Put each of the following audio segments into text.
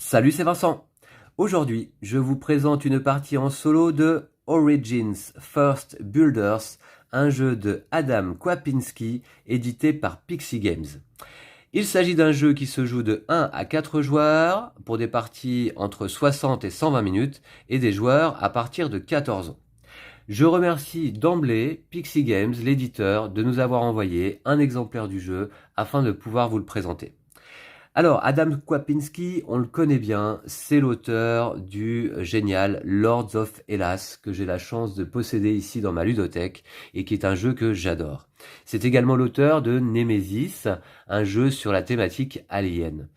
Salut, c'est Vincent. Aujourd'hui, je vous présente une partie en solo de Origins First Builders, un jeu de Adam Kwapinski édité par Pixie Games. Il s'agit d'un jeu qui se joue de 1 à 4 joueurs pour des parties entre 60 et 120 minutes et des joueurs à partir de 14 ans. Je remercie d'emblée Pixie Games, l'éditeur, de nous avoir envoyé un exemplaire du jeu afin de pouvoir vous le présenter. Alors, Adam Kwapinski, on le connaît bien, c'est l'auteur du génial Lords of Hellas, que j'ai la chance de posséder ici dans ma ludothèque, et qui est un jeu que j'adore. C'est également l'auteur de Nemesis, un jeu sur la thématique alien.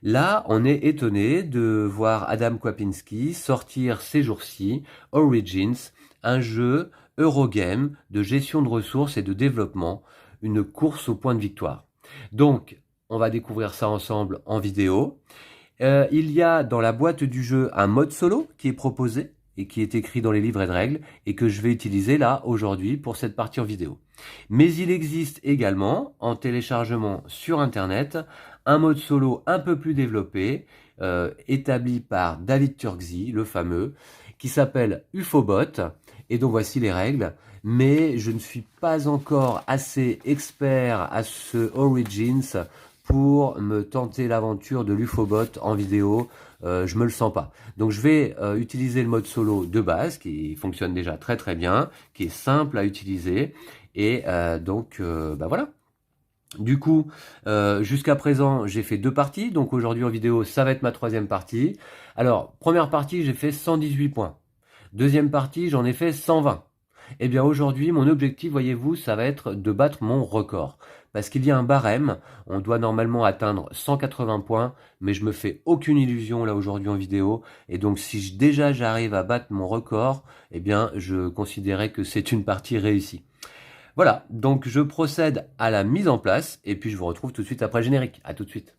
Là, on est étonné de voir Adam Kwapinski sortir ces jours-ci Origins, un jeu Eurogame de gestion de ressources et de développement, une course au point de victoire. Donc, on va découvrir ça ensemble en vidéo. Il y a dans la boîte du jeu un mode solo qui est proposé et qui est écrit dans les livrets de règles et que je vais utiliser là aujourd'hui pour cette partie en vidéo. Mais il existe également en téléchargement sur internet un mode solo un peu plus développé établi par David Turkzy, le fameux, qui s'appelle Ufobot. Et donc voici les règles. Mais je ne suis pas encore assez expert à ce Origins pour me tenter l'aventure de l'Ufobot en vidéo. Je me le sens pas. Donc je vais utiliser le mode solo de base qui fonctionne déjà très très bien, qui est simple à utiliser. Et bah voilà. Du coup, jusqu'à présent, j'ai fait 2 parties. Donc aujourd'hui en vidéo, ça va être ma 3e partie. Alors, première partie, j'ai fait 118 points. Deuxième partie, j'en ai fait 120. Eh bien aujourd'hui, mon objectif, voyez-vous, ça va être de battre mon record. Parce qu'il y a un barème, on doit normalement atteindre 180 points, mais je me fais aucune illusion là aujourd'hui en vidéo. Et donc si déjà j'arrive à battre mon record, eh bien je considérais que c'est une partie réussie. Voilà, donc je procède à la mise en place, et puis je vous retrouve tout de suite après le générique. À tout de suite.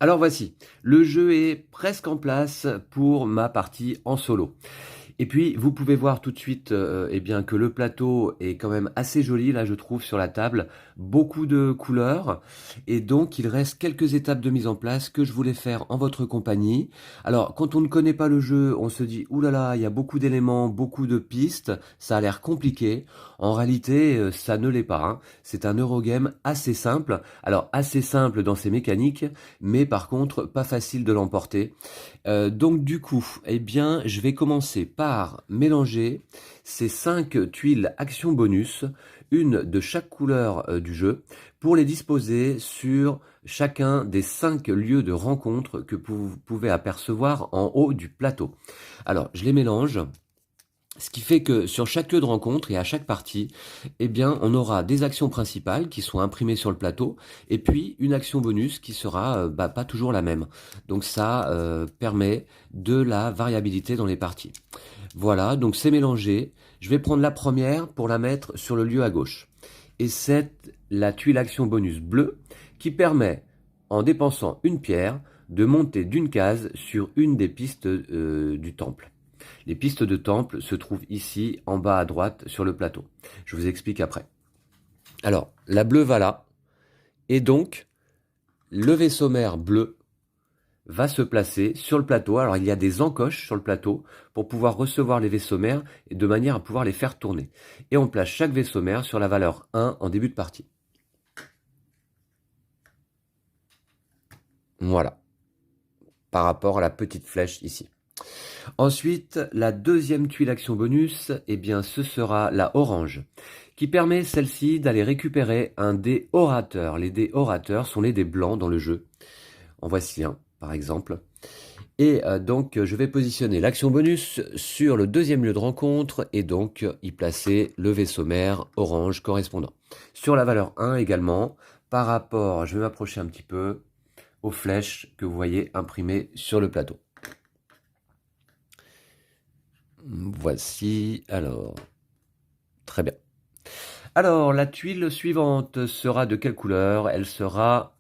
Alors voici, le jeu est presque en place pour ma partie en solo. Et puis, vous pouvez voir tout de suite eh bien, que le plateau est quand même assez joli, là je trouve, sur la table. Beaucoup de couleurs. Et donc, il reste quelques étapes de mise en place que je voulais faire en votre compagnie. Alors, quand on ne connaît pas le jeu, on se dit, ouh là là, il y a beaucoup d'éléments, beaucoup de pistes, ça a l'air compliqué. En réalité, ça ne l'est pas, hein. C'est un Eurogame assez simple. Alors, assez simple dans ses mécaniques, mais par contre, pas facile de l'emporter. Donc du coup, eh bien, je vais commencer par mélanger ces 5 tuiles action bonus, une de chaque couleur du jeu, pour les disposer sur chacun des 5 lieux de rencontre que vous pouvez apercevoir en haut du plateau. Alors, je les mélange. Ce qui fait que sur chaque lieu de rencontre et à chaque partie, eh bien, on aura des actions principales qui sont imprimées sur le plateau et puis une action bonus qui sera pas toujours la même. Donc ça permet de la variabilité dans les parties. Voilà, donc c'est mélangé. Je vais prendre la première pour la mettre sur le lieu à gauche. Et c'est la tuile action bonus bleue qui permet, en dépensant une pierre, de monter d'une case sur une des pistes du temple. Les pistes de temple se trouvent ici, en bas à droite, sur le plateau. Je vous explique après. Alors, la bleue va là, et donc, le vaisseau mère bleu va se placer sur le plateau. Alors, il y a des encoches sur le plateau pour pouvoir recevoir les vaisseaux mères et de manière à pouvoir les faire tourner. Et on place chaque vaisseau mère sur la valeur 1 en début de partie. Voilà, par rapport à la petite flèche ici. Ensuite, la deuxième tuile action bonus, eh bien, ce sera la orange, qui permet celle-ci d'aller récupérer un dé orateur. Les dés orateurs sont les dés blancs dans le jeu. En voici un, par exemple. Et donc, je vais positionner l'action bonus sur le deuxième lieu de rencontre et donc y placer le vaisseau mère orange correspondant. Sur la valeur 1 également, par rapport, je vais m'approcher un petit peu, aux flèches que vous voyez imprimées sur le plateau. Voici, alors, très bien. Alors, la tuile suivante sera de quelle couleur? Elle sera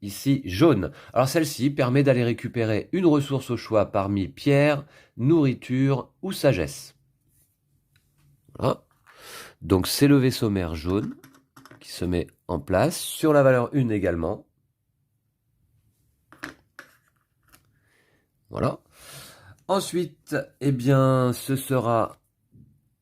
ici jaune. Alors celle-ci permet d'aller récupérer une ressource au choix parmi pierre, nourriture ou sagesse. Voilà. Donc c'est le vaisseau mère jaune qui se met en place sur la valeur 1 également. Voilà. Ensuite, eh bien, ce sera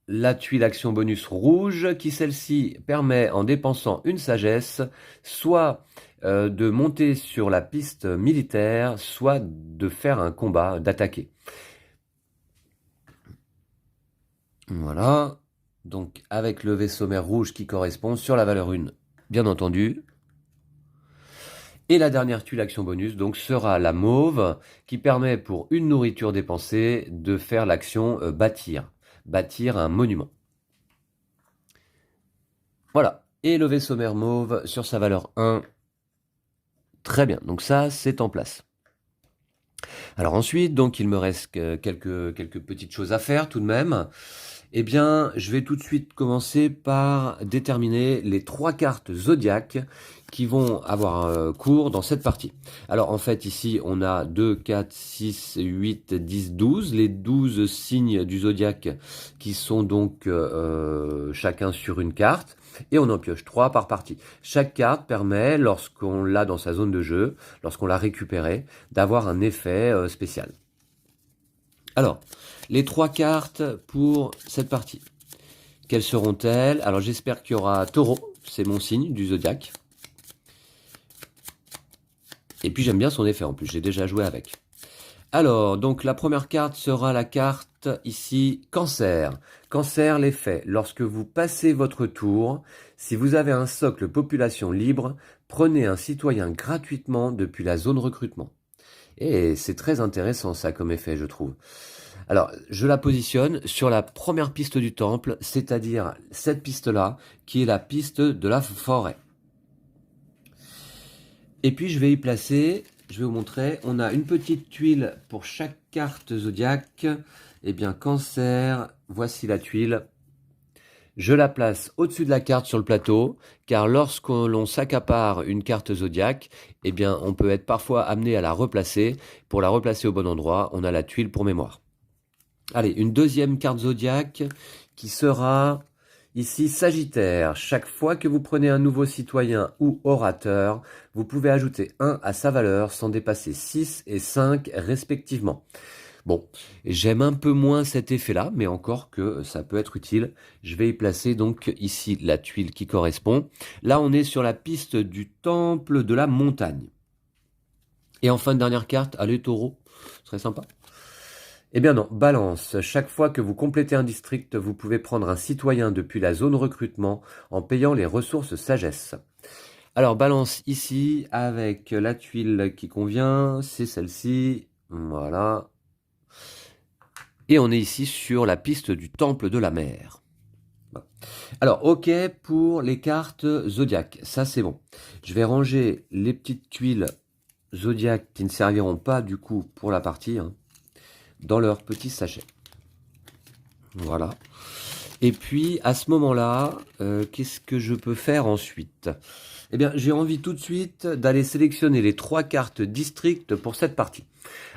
la tuile action bonus rouge qui, celle-ci, permet en dépensant une sagesse, soit de monter sur la piste militaire, soit de faire un combat, d'attaquer. Voilà. Donc avec le vaisseau mère rouge qui correspond sur la valeur 1, bien entendu. Et la dernière tuile action bonus donc sera la mauve qui permet pour une nourriture dépensée de faire l'action bâtir. Bâtir un monument. Voilà. Et le vaisseau mère mauve sur sa valeur 1. Très bien. Donc ça, c'est en place. Alors ensuite, donc il me reste quelques petites choses à faire tout de même. Eh bien, je vais tout de suite commencer par déterminer les 3 cartes zodiaques qui vont avoir cours dans cette partie. Alors en fait ici on a 2, 4, 6, 8, 10, 12, les 12 signes du zodiaque qui sont donc chacun sur une carte et on en pioche 3 par partie. Chaque carte permet, lorsqu'on l'a dans sa zone de jeu, lorsqu'on l'a récupérée, d'avoir un effet spécial. Alors, les 3 cartes pour cette partie. Quelles seront-elles? Alors j'espère qu'il y aura Taureau, c'est mon signe du zodiaque. Et puis j'aime bien son effet en plus, j'ai déjà joué avec. Alors, donc la première carte sera la carte ici Cancer. Cancer, l'effet. Lorsque vous passez votre tour, si vous avez un socle population libre, prenez un citoyen gratuitement depuis la zone recrutement. Et c'est très intéressant ça comme effet, je trouve. Alors, je la positionne sur la première piste du temple, c'est-à-dire cette piste-là, qui est la piste de la forêt. Et puis, je vais y placer, je vais vous montrer, on a une petite tuile pour chaque carte zodiaque. Eh bien, Cancer, voici la tuile. Je la place au-dessus de la carte sur le plateau, car lorsque l'on s'accapare une carte zodiaque, eh bien, on peut être parfois amené à la replacer. Pour la replacer au bon endroit, on a la tuile pour mémoire. Allez, une deuxième carte zodiaque qui sera ici Sagittaire. Chaque fois que vous prenez un nouveau citoyen ou orateur, vous pouvez ajouter 1 à sa valeur sans dépasser 6 et 5 respectivement. Bon, j'aime un peu moins cet effet-là, mais encore que ça peut être utile. Je vais y placer donc ici la tuile qui correspond. Là, on est sur la piste du temple de la montagne. Et enfin, dernière carte, allez Taureau, ce serait sympa. Eh bien non, Balance. Chaque fois que vous complétez un district, vous pouvez prendre un citoyen depuis la zone recrutement en payant les ressources sagesse. Alors Balance ici avec la tuile qui convient, c'est celle-ci. Voilà. Et on est ici sur la piste du temple de la mer. Alors ok pour les cartes zodiaques, ça c'est bon. Je vais ranger les petites tuiles zodiaques qui ne serviront pas du coup pour la partie, dans leur petit sachet. Voilà. Et puis, à ce moment-là, qu'est-ce que je peux faire ensuite? Eh bien, j'ai envie tout de suite d'aller sélectionner les 3 cartes district pour cette partie.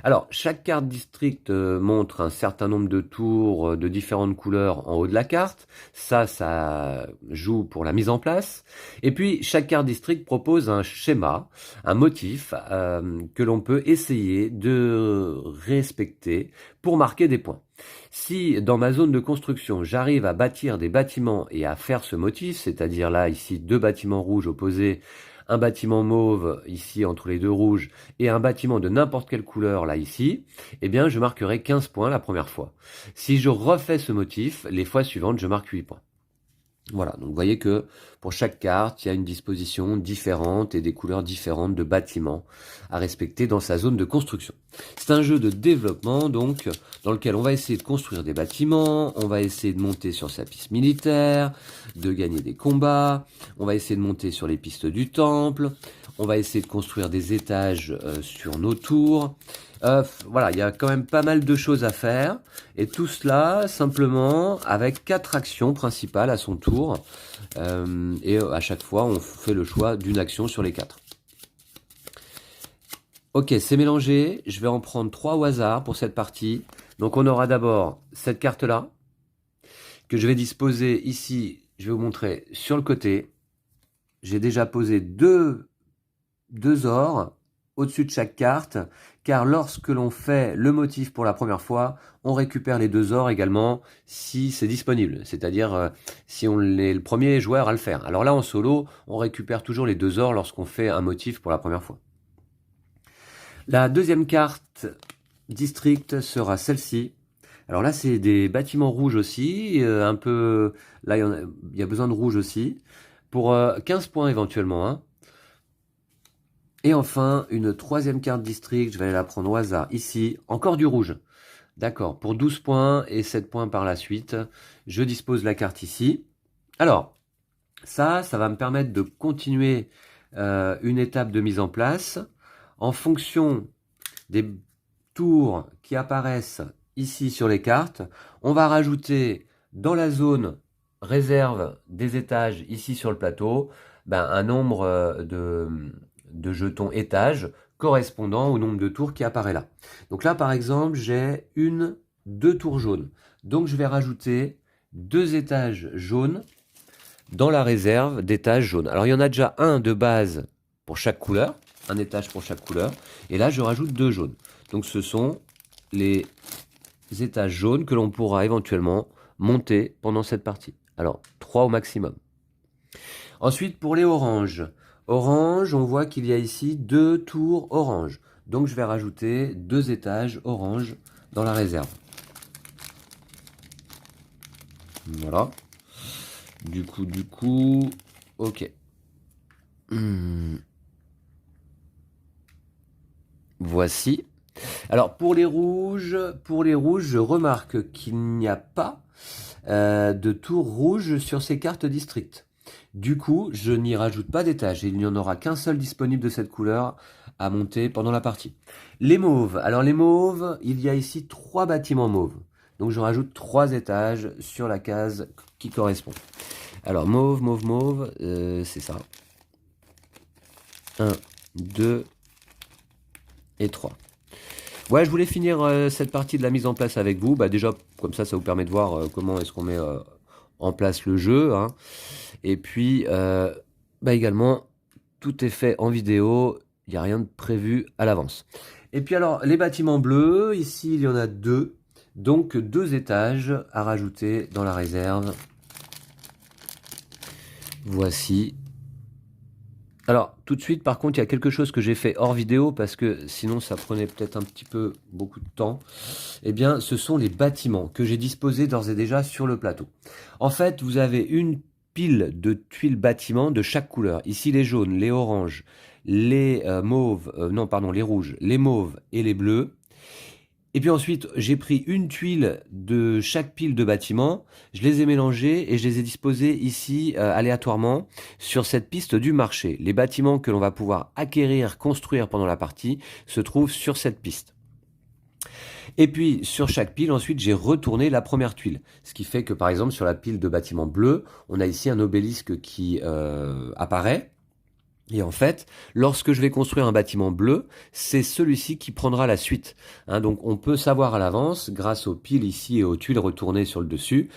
Alors, chaque carte district montre un certain nombre de tours de différentes couleurs en haut de la carte. Ça joue pour la mise en place. Et puis, chaque carte district propose un schéma, un motif que l'on peut essayer de respecter pour marquer des points. Si dans ma zone de construction, j'arrive à bâtir des bâtiments et à faire ce motif, c'est-à-dire là, ici, 2 bâtiments rouges opposés, un bâtiment mauve ici entre les 2 rouges et un bâtiment de n'importe quelle couleur là ici, eh bien je marquerai 15 points la première fois. Si je refais ce motif, les fois suivantes, je marque 8 points. Voilà, donc vous voyez que pour chaque carte, il y a une disposition différente et des couleurs différentes de bâtiments à respecter dans sa zone de construction. C'est un jeu de développement donc dans lequel on va essayer de construire des bâtiments, on va essayer de monter sur sa piste militaire, de gagner des combats, on va essayer de monter sur les pistes du temple, on va essayer de construire des étages sur nos tours. Voilà, il y a quand même pas mal de choses à faire. Et tout cela simplement avec 4 actions principales à son tour. Et à chaque fois, on fait le choix d'une action sur les 4. Ok, c'est mélangé. Je vais en prendre 3 au hasard pour cette partie. Donc on aura d'abord cette carte-là, que je vais disposer ici, je vais vous montrer sur le côté. J'ai déjà posé deux ors au-dessus de chaque carte, car lorsque l'on fait le motif pour la première fois, on récupère les 2 ors également si c'est disponible, c'est-à-dire si on est le premier joueur à le faire. Alors là en solo, on récupère toujours les 2 ors lorsqu'on fait un motif pour la première fois. La deuxième carte district sera celle-ci. Alors là, c'est des bâtiments rouges aussi, un peu... Là, il y a besoin de rouge aussi, pour 15 points éventuellement. Hein. Et enfin, une troisième carte district, je vais la prendre au hasard ici, encore du rouge. D'accord, pour 12 points et 7 points par la suite, je dispose la carte ici. Alors, ça va me permettre de continuer une étape de mise en place. En fonction des tours qui apparaissent ici sur les cartes, on va rajouter dans la zone réserve des étages ici sur le plateau un nombre de jetons étages correspondant au nombre de tours qui apparaît là. Donc là par exemple j'ai deux tours jaunes. Donc je vais rajouter 2 étages jaunes dans la réserve d'étages jaunes. Alors il y en a déjà un de base pour chaque couleur, un étage pour chaque couleur, et là je rajoute 2 jaunes. Donc ce sont les étages jaunes que l'on pourra éventuellement monter pendant cette partie. Alors 3 au maximum. Ensuite pour les oranges. Orange, on voit qu'il y a ici 2 tours orange. Donc je vais rajouter 2 étages orange dans la réserve. Voilà. Du coup, ok. Voici. Alors pour les rouges, je remarque qu'il n'y a pas de tour rouge sur ces cartes district. Du coup, je n'y rajoute pas d'étage. Il n'y en aura qu'un seul disponible de cette couleur à monter pendant la partie. Les mauves. Alors les mauves, il y a ici 3 bâtiments mauves. Donc je rajoute 3 étages sur la case qui correspond. Alors mauve, c'est ça. 1, 2 et 3. Ouais, je voulais finir cette partie de la mise en place avec vous. Déjà, comme ça vous permet de voir comment est-ce qu'on met en place le jeu. Hein. Et puis, également, tout est fait en vidéo. Il n'y a rien de prévu à l'avance. Et puis alors, les bâtiments bleus, ici, il y en a 2. Donc, 2 étages à rajouter dans la réserve. Voici. Alors, tout de suite, par contre, il y a quelque chose que j'ai fait hors vidéo, parce que sinon, ça prenait peut-être un petit peu beaucoup de temps. Eh bien, ce sont les bâtiments que j'ai disposés d'ores et déjà sur le plateau. En fait, vous avez une pile de tuiles bâtiments de chaque couleur. Ici, les jaunes, les oranges, les mauves, les rouges, les mauves et les bleus. Et puis ensuite, j'ai pris une tuile de chaque pile de bâtiments, je les ai mélangées et je les ai disposées ici aléatoirement sur cette piste du marché. Les bâtiments que l'on va pouvoir acquérir, construire pendant la partie se trouvent sur cette piste. Et puis sur chaque pile, ensuite, j'ai retourné la première tuile. Ce qui fait que par exemple sur la pile de bâtiments bleus, on a ici un obélisque qui apparaît. Et en fait, lorsque je vais construire un bâtiment bleu, c'est celui-ci qui prendra la suite. Hein, donc on peut savoir à l'avance, grâce aux piles ici et aux tuiles retournées sur le dessus,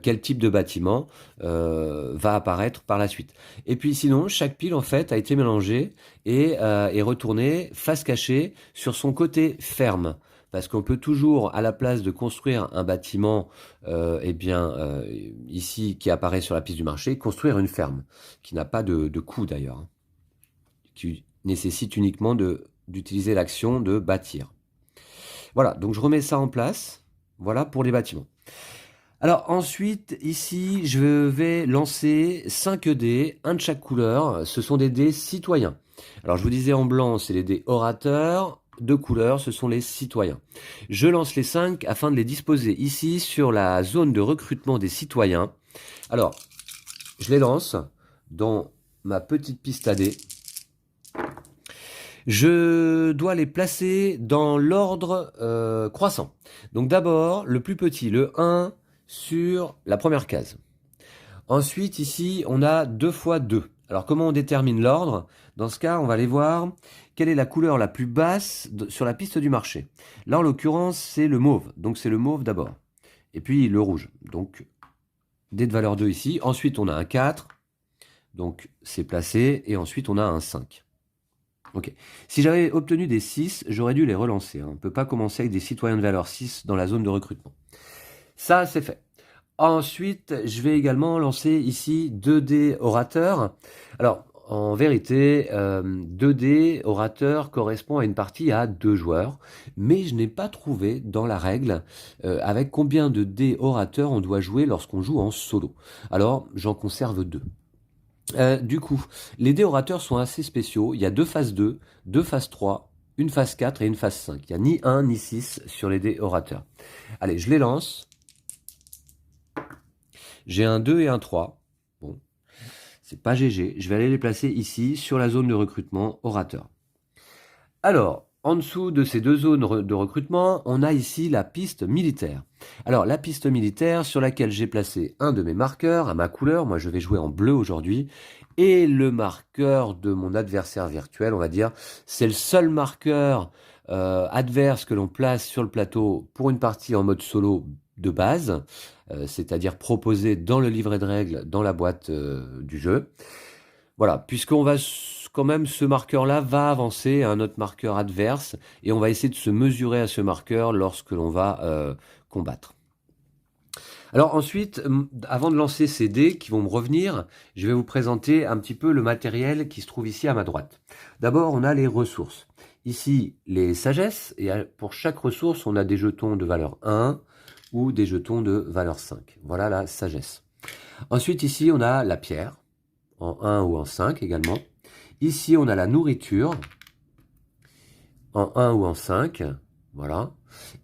quel type de bâtiment va apparaître par la suite. Et puis sinon, chaque pile en fait a été mélangée et est retournée face cachée sur son côté ferme. Parce qu'on peut toujours, à la place de construire un bâtiment, ici qui apparaît sur la piste du marché, construire une ferme, qui n'a pas de coût d'ailleurs. Hein. Qui nécessite uniquement d'utiliser l'action de bâtir. Voilà, donc je remets ça en place. Voilà pour les bâtiments. Alors ensuite, ici, je vais lancer 5 dés, un de chaque couleur. Ce sont des dés citoyens. Alors je vous disais en blanc, c'est les dés orateurs. De couleur, ce sont les citoyens. Je lance les 5 afin de les disposer ici sur la zone de recrutement des citoyens. Alors, je les lance dans ma petite piste à dés. Je dois les placer dans l'ordre croissant. Donc d'abord, le plus petit, le 1 sur la première case. Ensuite, ici, on a 2 x 2. Alors comment on détermine l'ordre? Dans ce cas, on va aller voir quelle est la couleur la plus basse sur la piste du marché. Là, en l'occurrence, c'est le mauve. Donc c'est le mauve d'abord. Et puis le rouge. Donc dé de valeur 2 ici. Ensuite, on a un 4. Donc c'est placé. Et ensuite, on a un 5. Ok. Si j'avais obtenu des 6, j'aurais dû les relancer. On ne peut pas commencer avec des citoyens de valeur 6 dans la zone de recrutement. Ça, c'est fait. Ensuite, je vais également lancer ici 2D orateur. Alors, en vérité, 2D orateur correspond à une partie à 2 joueurs, mais je n'ai pas trouvé dans la règle avec combien de dés orateurs on doit jouer lorsqu'on joue en solo. Alors, j'en conserve 2. Du coup, les dés orateurs sont assez spéciaux. Il y a 2 phases 2, 2 phases 3, une phase 4 et une phase 5. Il n'y a ni 1 ni 6 sur les dés orateurs. Allez, je les lance. J'ai un 2 et un 3. Bon, c'est pas GG. Je vais aller les placer ici, sur la zone de recrutement orateur. Alors, en dessous de ces deux zones de recrutement, on a ici la piste militaire. Alors, la piste militaire sur laquelle j'ai placé un de mes marqueurs à ma couleur. Moi, je vais jouer en bleu aujourd'hui. Et le marqueur de mon adversaire virtuel, on va dire, c'est le seul marqueur adverse que l'on place sur le plateau pour une partie en mode solo de base, c'est-à-dire proposé dans le livret de règles, dans la boîte du jeu. Voilà, puisqu'on va quand même, ce marqueur-là va avancer à un autre marqueur adverse, et on va essayer de se mesurer à ce marqueur lorsque l'on va combattre. Alors ensuite, avant de lancer ces dés qui vont me revenir, je vais vous présenter un petit peu le matériel qui se trouve ici à ma droite. D'abord, on a les ressources. Ici, les sagesses, et pour chaque ressource, on a des jetons de valeur 1 ou des jetons de valeur 5. Voilà la sagesse. Ensuite, ici, on a la pierre, en 1 ou en 5 également. Ici, on a la nourriture, en 1 ou en 5. Voilà.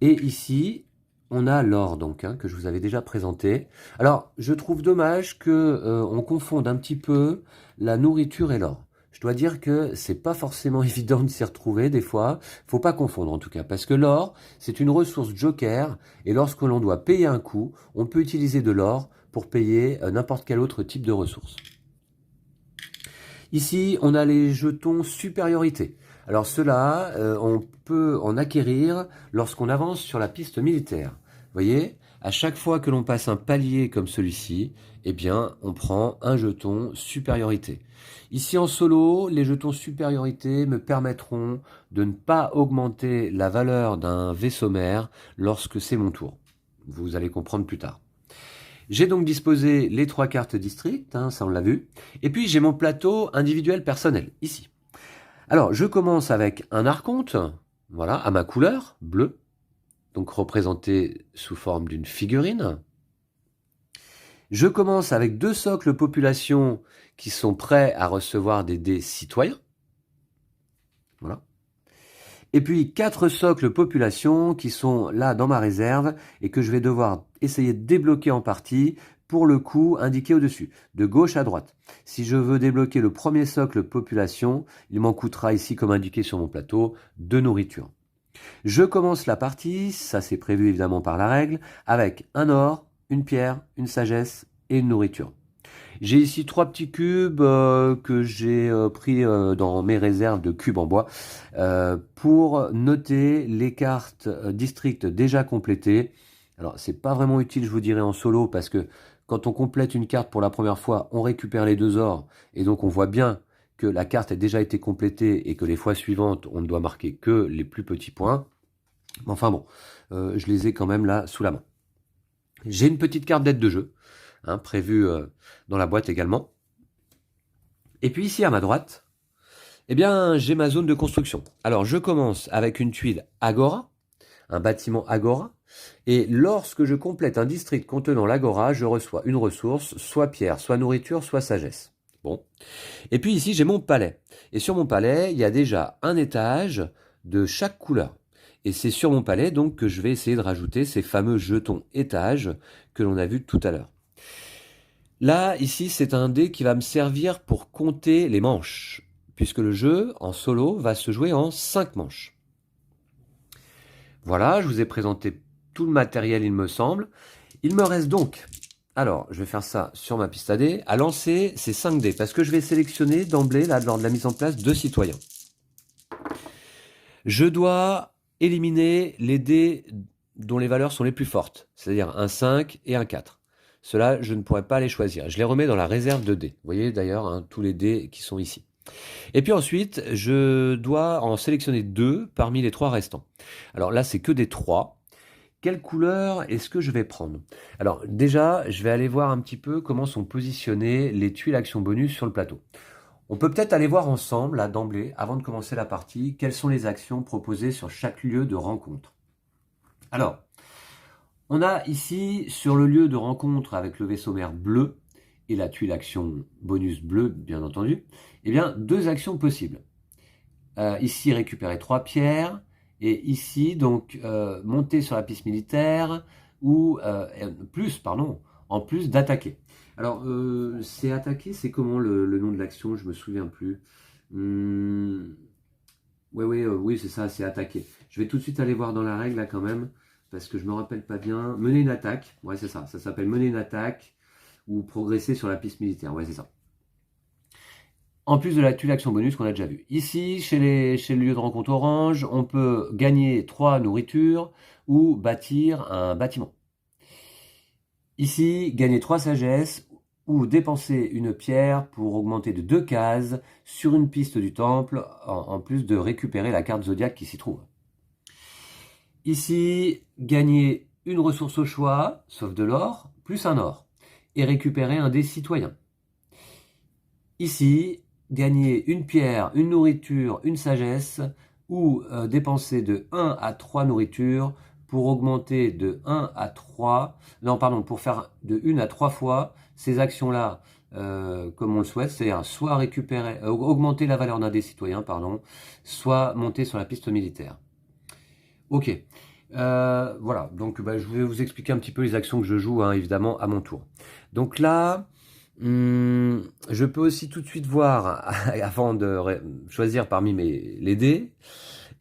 Et ici, on a l'or, donc, que je vous avais déjà présenté. Alors, je trouve dommage que on confonde un petit peu la nourriture et l'or. Je dois dire que c'est pas forcément évident de s'y retrouver des fois. Faut pas confondre en tout cas, parce que l'or, c'est une ressource joker, et lorsque l'on doit payer un coût, on peut utiliser de l'or pour payer n'importe quel autre type de ressource. Ici, on a les jetons supériorité. Alors ceux-là, on peut en acquérir lorsqu'on avance sur la piste militaire. Vous voyez, à chaque fois que l'on passe un palier comme celui-ci, eh bien, on prend un jeton supériorité. Ici en solo, les jetons supériorité me permettront de ne pas augmenter la valeur d'un vaisseau mère lorsque c'est mon tour. Vous allez comprendre plus tard. J'ai donc disposé les 3 cartes district, ça on l'a vu. Et puis j'ai mon plateau individuel personnel, ici. Alors je commence avec un archonte, voilà, à ma couleur, bleu, donc représenté sous forme d'une figurine. Je commence avec 2 socles population qui sont prêts à recevoir des dés citoyens. Voilà. Et puis 4 socles population qui sont là dans ma réserve et que je vais devoir essayer de débloquer en partie pour le coup indiqué au-dessus, de gauche à droite. Si je veux débloquer le premier socle population, il m'en coûtera ici comme indiqué sur mon plateau, 2 nourritures. Je commence la partie, ça c'est prévu évidemment par la règle, avec un or, une pierre, une sagesse et une nourriture. J'ai ici 3 petits cubes que j'ai pris dans mes réserves de cubes en bois pour noter les cartes district déjà complétées. Alors c'est pas vraiment utile, je vous dirais, en solo, parce que quand on complète une carte pour la première fois, on récupère les 2 ors, et donc on voit bien que la carte a déjà été complétée et que les fois suivantes, on ne doit marquer que les plus petits points. Enfin bon, je les ai quand même là sous la main. J'ai une petite carte d'aide de jeu, prévue dans la boîte également. Et puis ici à ma droite, eh bien j'ai ma zone de construction. Alors je commence avec une tuile Agora, un bâtiment Agora, et lorsque je complète un district contenant l'Agora, je reçois une ressource, soit pierre, soit nourriture, soit sagesse. Bon. Et puis ici j'ai mon palais. Et sur mon palais, il y a déjà un étage de chaque couleur. Et c'est sur mon palais donc que je vais essayer de rajouter ces fameux jetons étages que l'on a vus tout à l'heure. Là, ici, c'est un dé qui va me servir pour compter les manches, puisque le jeu, en solo, va se jouer en 5 manches. Voilà, je vous ai présenté tout le matériel, il me semble. Il me reste donc Alors, je vais faire ça sur ma piste à dés. À lancer, c'est 5 dés, parce que je vais sélectionner d'emblée, là, lors de la mise en place, 2 citoyens. Je dois éliminer les dés dont les valeurs sont les plus fortes, c'est-à-dire un 5 et un 4. Ceux-là, je ne pourrais pas les choisir. Je les remets dans la réserve de dés. Vous voyez d'ailleurs hein, tous les dés qui sont ici. Et puis ensuite, je dois en sélectionner 2 parmi les 3 restants. Alors là, c'est que des 3. Quelle couleur est-ce que je vais prendre? Alors déjà, je vais aller voir un petit peu comment sont positionnées les tuiles actions bonus sur le plateau. On peut peut-être aller voir ensemble, là, d'emblée, avant de commencer la partie, quelles sont les actions proposées sur chaque lieu de rencontre. Alors, on a ici, sur le lieu de rencontre avec le vaisseau mère bleu, et la tuile action bonus bleue, bien entendu, eh bien, 2 actions possibles. Ici, récupérer 3 pierres, et ici, donc, monter sur la piste militaire, ou en plus d'attaquer. Alors, c'est attaquer, c'est comment le nom de l'action? Je me souviens plus. Oui, c'est ça, c'est attaquer. Je vais tout de suite aller voir dans la règle, là, quand même, parce que je me rappelle pas bien. Mener une attaque, ouais, c'est ça. Ça s'appelle mener une attaque, ou progresser sur la piste militaire, ouais, c'est ça. En plus de la tuile action bonus qu'on a déjà vu. Ici, chez le lieu de rencontre orange, on peut gagner 3 nourritures ou bâtir un bâtiment. Ici, gagner 3 sagesse ou dépenser une pierre pour augmenter de 2 cases sur une piste du temple, en plus de récupérer la carte zodiaque qui s'y trouve. Ici, gagner une ressource au choix, sauf de l'or, plus un or, et récupérer un dé citoyen. Ici, gagner une pierre, une nourriture, une sagesse, ou dépenser de 1 à 3 nourritures pour augmenter de 1 à 3, pour faire de 1 à 3 fois ces actions-là comme on le souhaite, c'est-à-dire soit augmenter la valeur d'un des citoyens, soit monter sur la piste militaire. Ok, voilà, donc je vais vous expliquer un petit peu les actions que je joue, hein, évidemment, à mon tour. Donc là, je peux aussi tout de suite voir, avant de choisir parmi les dés,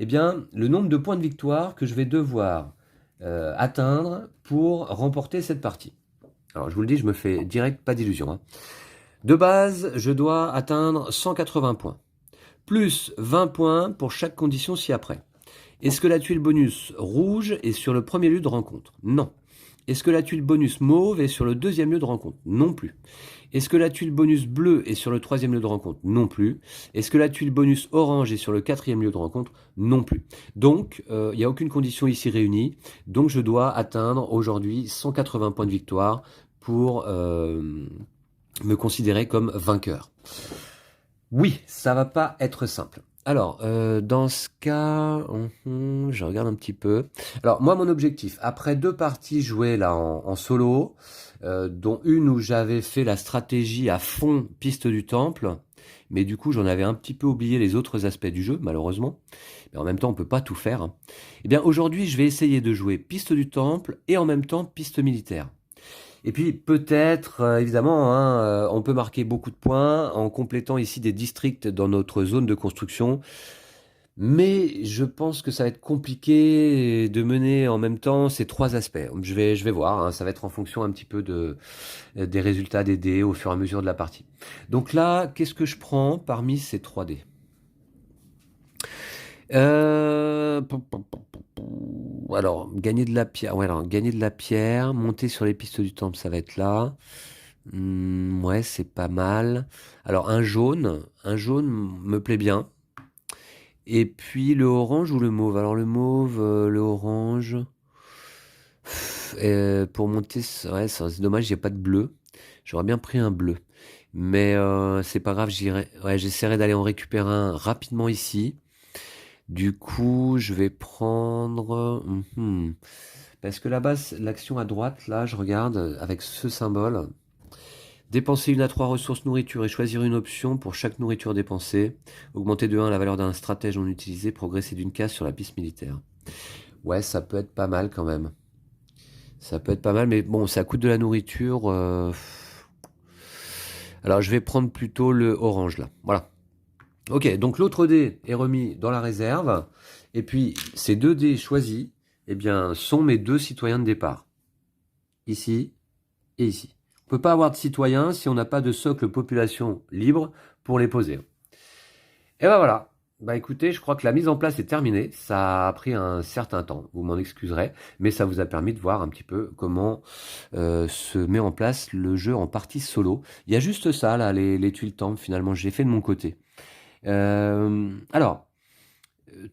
eh bien, le nombre de points de victoire que je vais devoir atteindre pour remporter cette partie. Alors, je vous le dis, je me fais direct, pas d'illusion. Hein. De base, je dois atteindre 180 points, plus 20 points pour chaque condition ci-après. Est-ce que la tuile bonus rouge est sur le premier lieu de rencontre? Non. Est-ce que la tuile bonus mauve est sur le deuxième lieu de rencontre? Non plus. Est-ce que la tuile bonus bleue est sur le troisième lieu de rencontre? Non plus. Est-ce que la tuile bonus orange est sur le quatrième lieu de rencontre? Non plus. Donc, il n'y a aucune condition ici réunie. Donc, je dois atteindre aujourd'hui 180 points de victoire pour me considérer comme vainqueur. Oui, ça va pas être simple. Alors, dans ce cas, je regarde un petit peu. Alors, moi, mon objectif, après 2 parties jouées là en solo, dont une où j'avais fait la stratégie à fond piste du temple, mais du coup, j'en avais un petit peu oublié les autres aspects du jeu, malheureusement. Mais en même temps, on peut pas tout faire. Hein. Eh bien, aujourd'hui, je vais essayer de jouer piste du temple et en même temps piste militaire. Et puis peut-être, évidemment, hein, on peut marquer beaucoup de points en complétant ici des districts dans notre zone de construction. Mais je pense que ça va être compliqué de mener en même temps ces 3 aspects. Je vais voir, hein, ça va être en fonction un petit peu des résultats des dés au fur et à mesure de la partie. Donc là, qu'est-ce que je prends parmi ces 3 dés? Alors, gagner de la pierre. Ouais, alors, gagner de la pierre, monter sur les pistes du temple, ça va être là. Ouais, c'est pas mal. Alors, un jaune me plaît bien. Et puis, le orange ou le mauve? Alors, le mauve, le orange. Pour monter, ouais, c'est dommage, j'ai pas de bleu. J'aurais bien pris un bleu. Mais c'est pas grave, j'essaierai d'aller en récupérer un rapidement ici. Du coup, je vais prendre... Parce que là-bas, l'action à droite, là, je regarde avec ce symbole. Dépenser 1 à 3 ressources nourriture et choisir une option pour chaque nourriture dépensée. Augmenter de 1 la valeur d'un stratège non utilisé. Progresser d'une case sur la piste militaire. Ouais, ça peut être pas mal quand même. Ça peut être pas mal, mais bon, ça coûte de la nourriture. Alors, je vais prendre plutôt le orange, là. Voilà. Ok, donc l'autre dé est remis dans la réserve. Et puis, ces 2 dés choisis, eh bien, sont mes 2 citoyens de départ. Ici et ici. On ne peut pas avoir de citoyens si on n'a pas de socle population libre pour les poser. Et ben voilà. Bah écoutez, je crois que la mise en place est terminée. Ça a pris un certain temps, vous m'en excuserez, mais ça vous a permis de voir un petit peu comment se met en place le jeu en partie solo. Il y a juste ça, là, les tuiles temples, finalement, j'ai fait de mon côté. Alors,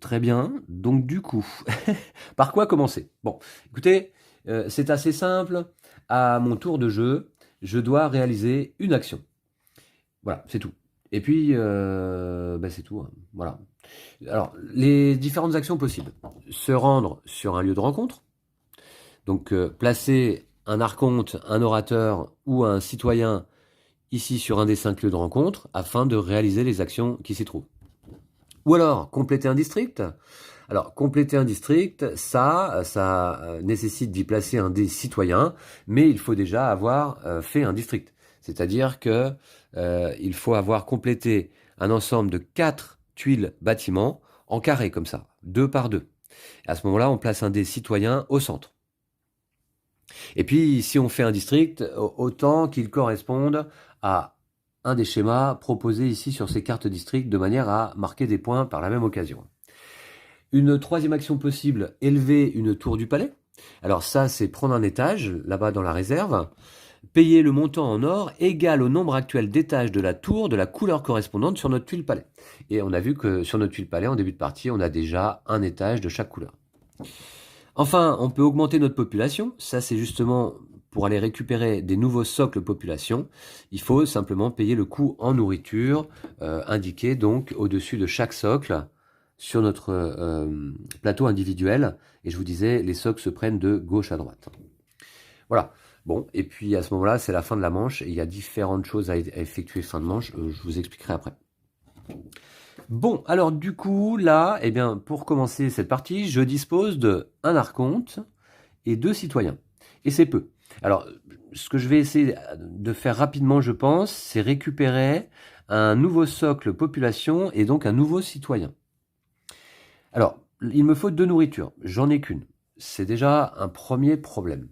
très bien. Donc du coup, par quoi commencer? Bon, écoutez, c'est assez simple. À mon tour de jeu, je dois réaliser une action. Voilà, c'est tout. Et puis, c'est tout, hein. Voilà. Alors, les différentes actions possibles. Se rendre sur un lieu de rencontre. Donc, placer un archonte, un orateur ou un citoyen ici sur un des 5 lieux de rencontre afin de réaliser les actions qui s'y trouvent. Ou alors, compléter un district. Alors, compléter un district, ça nécessite d'y placer un des citoyens, mais il faut déjà avoir fait un district. C'est-à-dire que il faut avoir complété un ensemble de 4 tuiles bâtiments en carré, comme ça, 2 par 2. À ce moment-là, on place un des citoyens au centre. Et puis, si on fait un district, autant qu'il corresponde à un des schémas proposés ici sur ces cartes districts, de manière à marquer des points par la même occasion. Une troisième action possible, élever une tour du palais. Alors ça, c'est prendre un étage, là-bas dans la réserve, payer le montant en or égal au nombre actuel d'étages de la tour de la couleur correspondante sur notre tuile palais. Et on a vu que sur notre tuile palais, en début de partie, on a déjà un étage de chaque couleur. Enfin, on peut augmenter notre population. Ça, c'est justement pour aller récupérer des nouveaux socles population. Il faut simplement payer le coût en nourriture, indiqué donc au-dessus de chaque socle sur notre plateau individuel. Et je vous disais, les socles se prennent de gauche à droite. Voilà. Bon, et puis à ce moment-là, c'est la fin de la manche. Et il y a différentes choses à effectuer fin de manche. Je vous expliquerai après. Bon, alors du coup, là, eh bien, pour commencer cette partie, je dispose de un archonte et 2 citoyens. Et c'est peu. Alors, ce que je vais essayer de faire rapidement, je pense, c'est récupérer un nouveau socle population et donc un nouveau citoyen. Alors, il me faut 2 nourritures. J'en ai qu'une. C'est déjà un premier problème.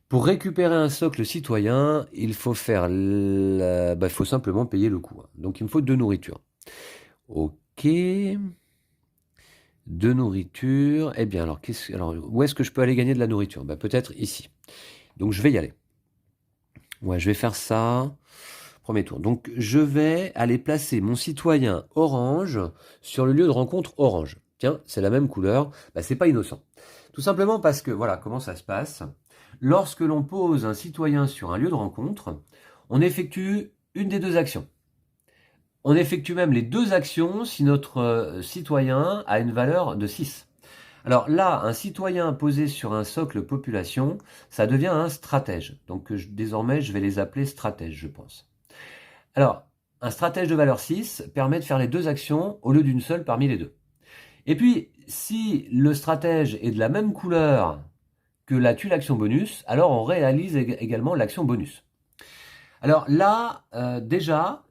Pour récupérer un socle citoyen, il faut faire il faut simplement payer le coût. Donc, il me faut 2 nourritures. Ok. 2 nourritures. Eh bien, alors, où est-ce que je peux aller gagner de la nourriture? Peut-être ici. Donc, je vais y aller. Ouais, je vais faire ça. Premier tour. Donc, je vais aller placer mon citoyen orange sur le lieu de rencontre orange. Tiens, c'est la même couleur. C'est pas innocent. Tout simplement parce que, voilà comment ça se passe. Lorsque l'on pose un citoyen sur un lieu de rencontre, on effectue une des 2 actions. On effectue même les 2 actions si notre citoyen a une valeur de 6. Alors là, un citoyen posé sur un socle population, ça devient un stratège. Donc désormais, je vais les appeler stratèges, je pense. Alors, un stratège de valeur 6 permet de faire les 2 actions au lieu d'une seule parmi les 2. Et puis, si le stratège est de la même couleur que la tuile action bonus, alors on réalise également l'action bonus. Alors là, déjà,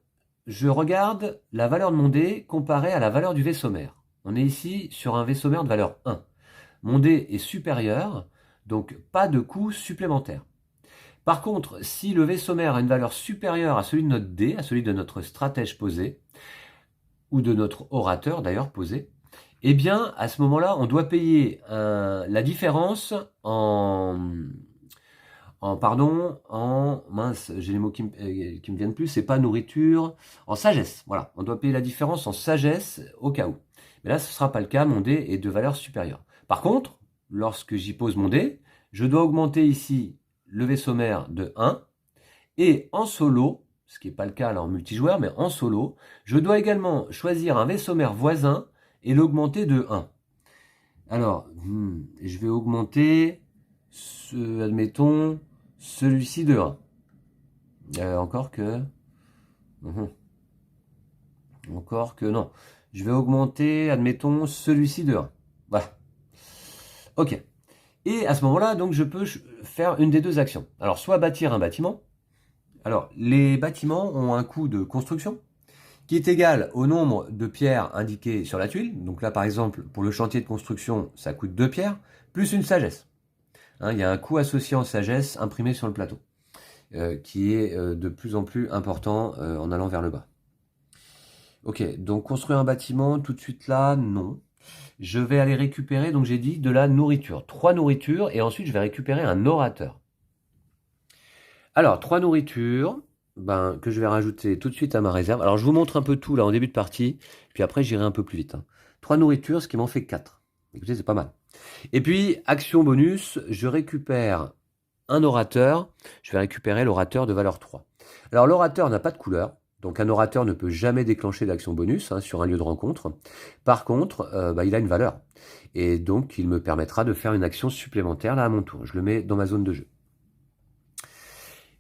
je regarde la valeur de mon dé comparée à la valeur du vaisseau mère. On est ici sur un vaisseau mère de valeur 1. Mon dé est supérieur, donc pas de coût supplémentaire. Par contre, si le vaisseau mère a une valeur supérieure à celui de notre dé, à celui de notre stratège posé, ou de notre orateur d'ailleurs posé, eh bien, à ce moment-là, on doit payer la différence mince, j'ai les mots qui me viennent plus, c'est pas nourriture, en sagesse, voilà, on doit payer la différence en sagesse au cas où. Mais là, ce ne sera pas le cas, mon dé est de valeur supérieure. Par contre, lorsque j'y pose mon dé, je dois augmenter ici le vaisseau mère de 1, et en solo, ce qui n'est pas le cas là en multijoueur, mais en solo, je dois également choisir un vaisseau mère voisin et l'augmenter de 1. Alors, je vais augmenter, admettons, celui-ci de 1. Encore que non. Je vais augmenter, admettons, celui-ci de 1. Voilà. Ok. Et à ce moment-là, donc, je peux faire une des 2 actions. Alors, soit bâtir un bâtiment. Alors, les bâtiments ont un coût de construction qui est égal au nombre de pierres indiquées sur la tuile. Donc là, par exemple, pour le chantier de construction, ça coûte 2 pierres, plus une sagesse. Il y a un coût associé en sagesse imprimé sur le plateau. qui est de plus en plus important en allant vers le bas. Ok, donc construire un bâtiment tout de suite là, non. Je vais aller récupérer, donc j'ai dit, de la nourriture. 3 nourritures, et ensuite je vais récupérer un orateur. Alors, 3 nourritures, que je vais rajouter tout de suite à ma réserve. Alors, je vous montre un peu tout là en début de partie, puis après j'irai un peu plus vite. 3 nourritures, ce qui m'en fait 4. Écoutez, c'est pas mal. Et puis, action bonus, je récupère un orateur. Je vais récupérer l'orateur de valeur 3. Alors, l'orateur n'a pas de couleur. Donc un orateur ne peut jamais déclencher d'action bonus sur un lieu de rencontre. Par contre, il a une valeur. Et donc, il me permettra de faire une action supplémentaire là à mon tour. Je le mets dans ma zone de jeu.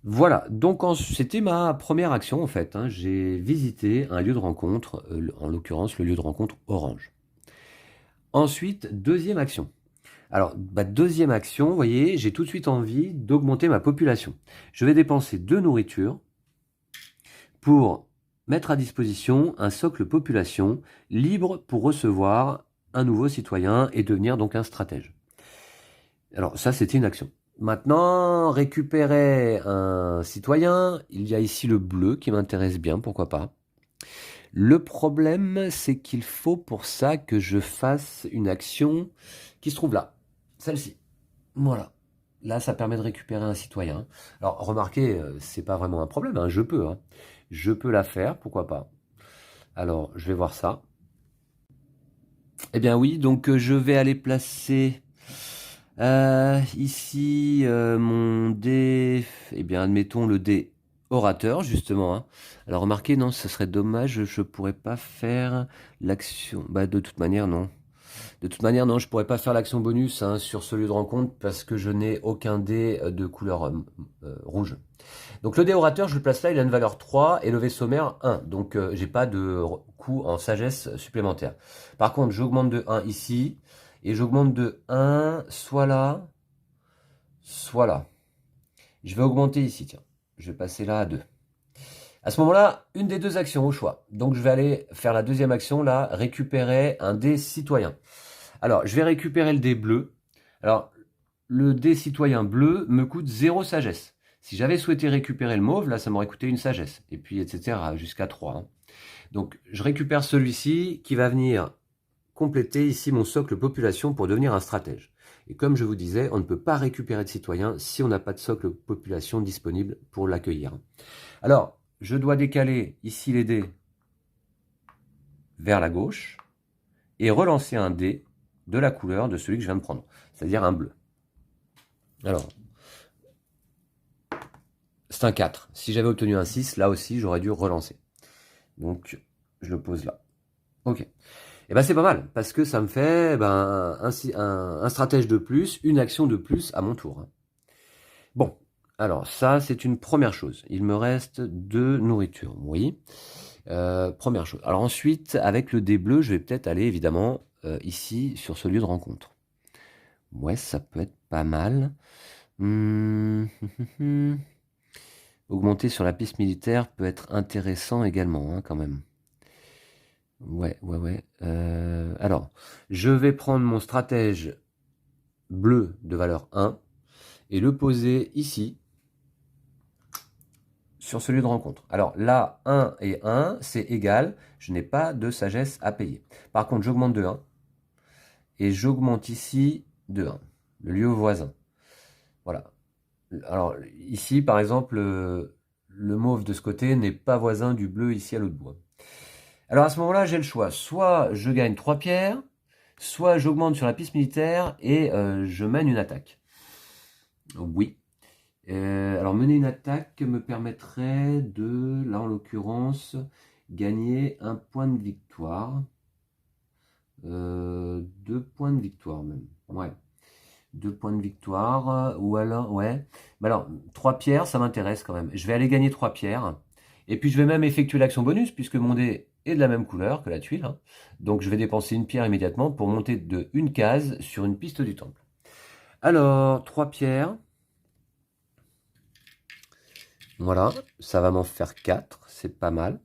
Voilà, donc c'était ma première action en fait. J'ai visité un lieu de rencontre, en l'occurrence le lieu de rencontre Orange. Ensuite, deuxième action. Alors, deuxième action, vous voyez, j'ai tout de suite envie d'augmenter ma population. Je vais dépenser 2 nourritures pour mettre à disposition un socle population libre pour recevoir un nouveau citoyen et devenir donc un stratège. Alors ça, c'était une action. Maintenant, récupérer un citoyen, il y a ici le bleu qui m'intéresse bien, pourquoi pas. Le problème, c'est qu'il faut pour ça que je fasse une action qui se trouve là, celle-ci. Voilà. Là, ça permet de récupérer un citoyen. Alors, remarquez, c'est pas vraiment un problème, je peux. Je peux la faire, pourquoi pas. Alors, je vais voir ça. Eh bien oui, donc je vais aller placer ici mon dé, admettons le dé orateur, justement. Alors remarquez, non, ce serait dommage, je pourrais pas faire l'action. De toute manière, non. De toute manière, non, je pourrais pas faire l'action bonus sur ce lieu de rencontre parce que je n'ai aucun dé de couleur rouge. Donc le dé orateur, je le place là, il a une valeur 3 et le vaisseau mère 1. Donc j'ai pas de coût en sagesse supplémentaire. Par contre, j'augmente de 1 ici et j'augmente de 1 soit là, soit là. Je vais augmenter ici, tiens. Je vais passer là à 2. À ce moment-là, une des 2 actions au choix. Donc je vais aller faire la deuxième action là, récupérer un dé citoyen. Alors, je vais récupérer le dé bleu. Alors, le dé citoyen bleu me coûte 0 sagesse. Si j'avais souhaité récupérer le mauve, là, ça m'aurait coûté une sagesse. Et puis, etc., jusqu'à 3. Donc, je récupère celui-ci qui va venir compléter ici mon socle population pour devenir un stratège. Et comme je vous disais, on ne peut pas récupérer de citoyen si on n'a pas de socle population disponible pour l'accueillir. Alors, je dois décaler ici les dés vers la gauche et relancer un dé de la couleur de celui que je viens de prendre, c'est-à-dire un bleu. Alors, c'est un 4. Si j'avais obtenu un 6, là aussi, j'aurais dû relancer. Donc, je le pose là. Ok. Et c'est pas mal, parce que ça me fait un stratège de plus, une action de plus à mon tour. Bon, alors ça, c'est une première chose. Il me reste 2 nourritures, oui. Première chose. Alors ensuite, avec le dé bleu, je vais peut-être aller évidemment ici sur ce lieu de rencontre. Ouais, ça peut être pas mal. Augmenter sur la piste militaire peut être intéressant également, quand même. Ouais. Alors, je vais prendre mon stratège bleu de valeur 1 et le poser ici sur ce lieu de rencontre. Alors là, 1 et 1, c'est égal. Je n'ai pas de sagesse à payer. Par contre, j'augmente de 1 et j'augmente ici de 1, le lieu voisin. Voilà. Alors ici, par exemple, le mauve de ce côté n'est pas voisin du bleu ici à l'autre bout. Alors à ce moment-là, j'ai le choix. Soit je gagne 3 pierres, soit j'augmente sur la piste militaire et je mène une attaque. Oui. Alors mener une attaque me permettrait de, là en l'occurrence, gagner un point de victoire. 2 points de victoire même. Ouais. 2 points de victoire. Ou alors, ouais. Alors, 3 pierres, ça m'intéresse quand même. Je vais aller gagner 3 pierres. Et puis je vais même effectuer l'action bonus, puisque mon dé est de la même couleur que la tuile. Donc je vais dépenser une pierre immédiatement pour monter de une case sur une piste du temple. Alors, 3 pierres. Voilà, ça va m'en faire 4, c'est pas mal.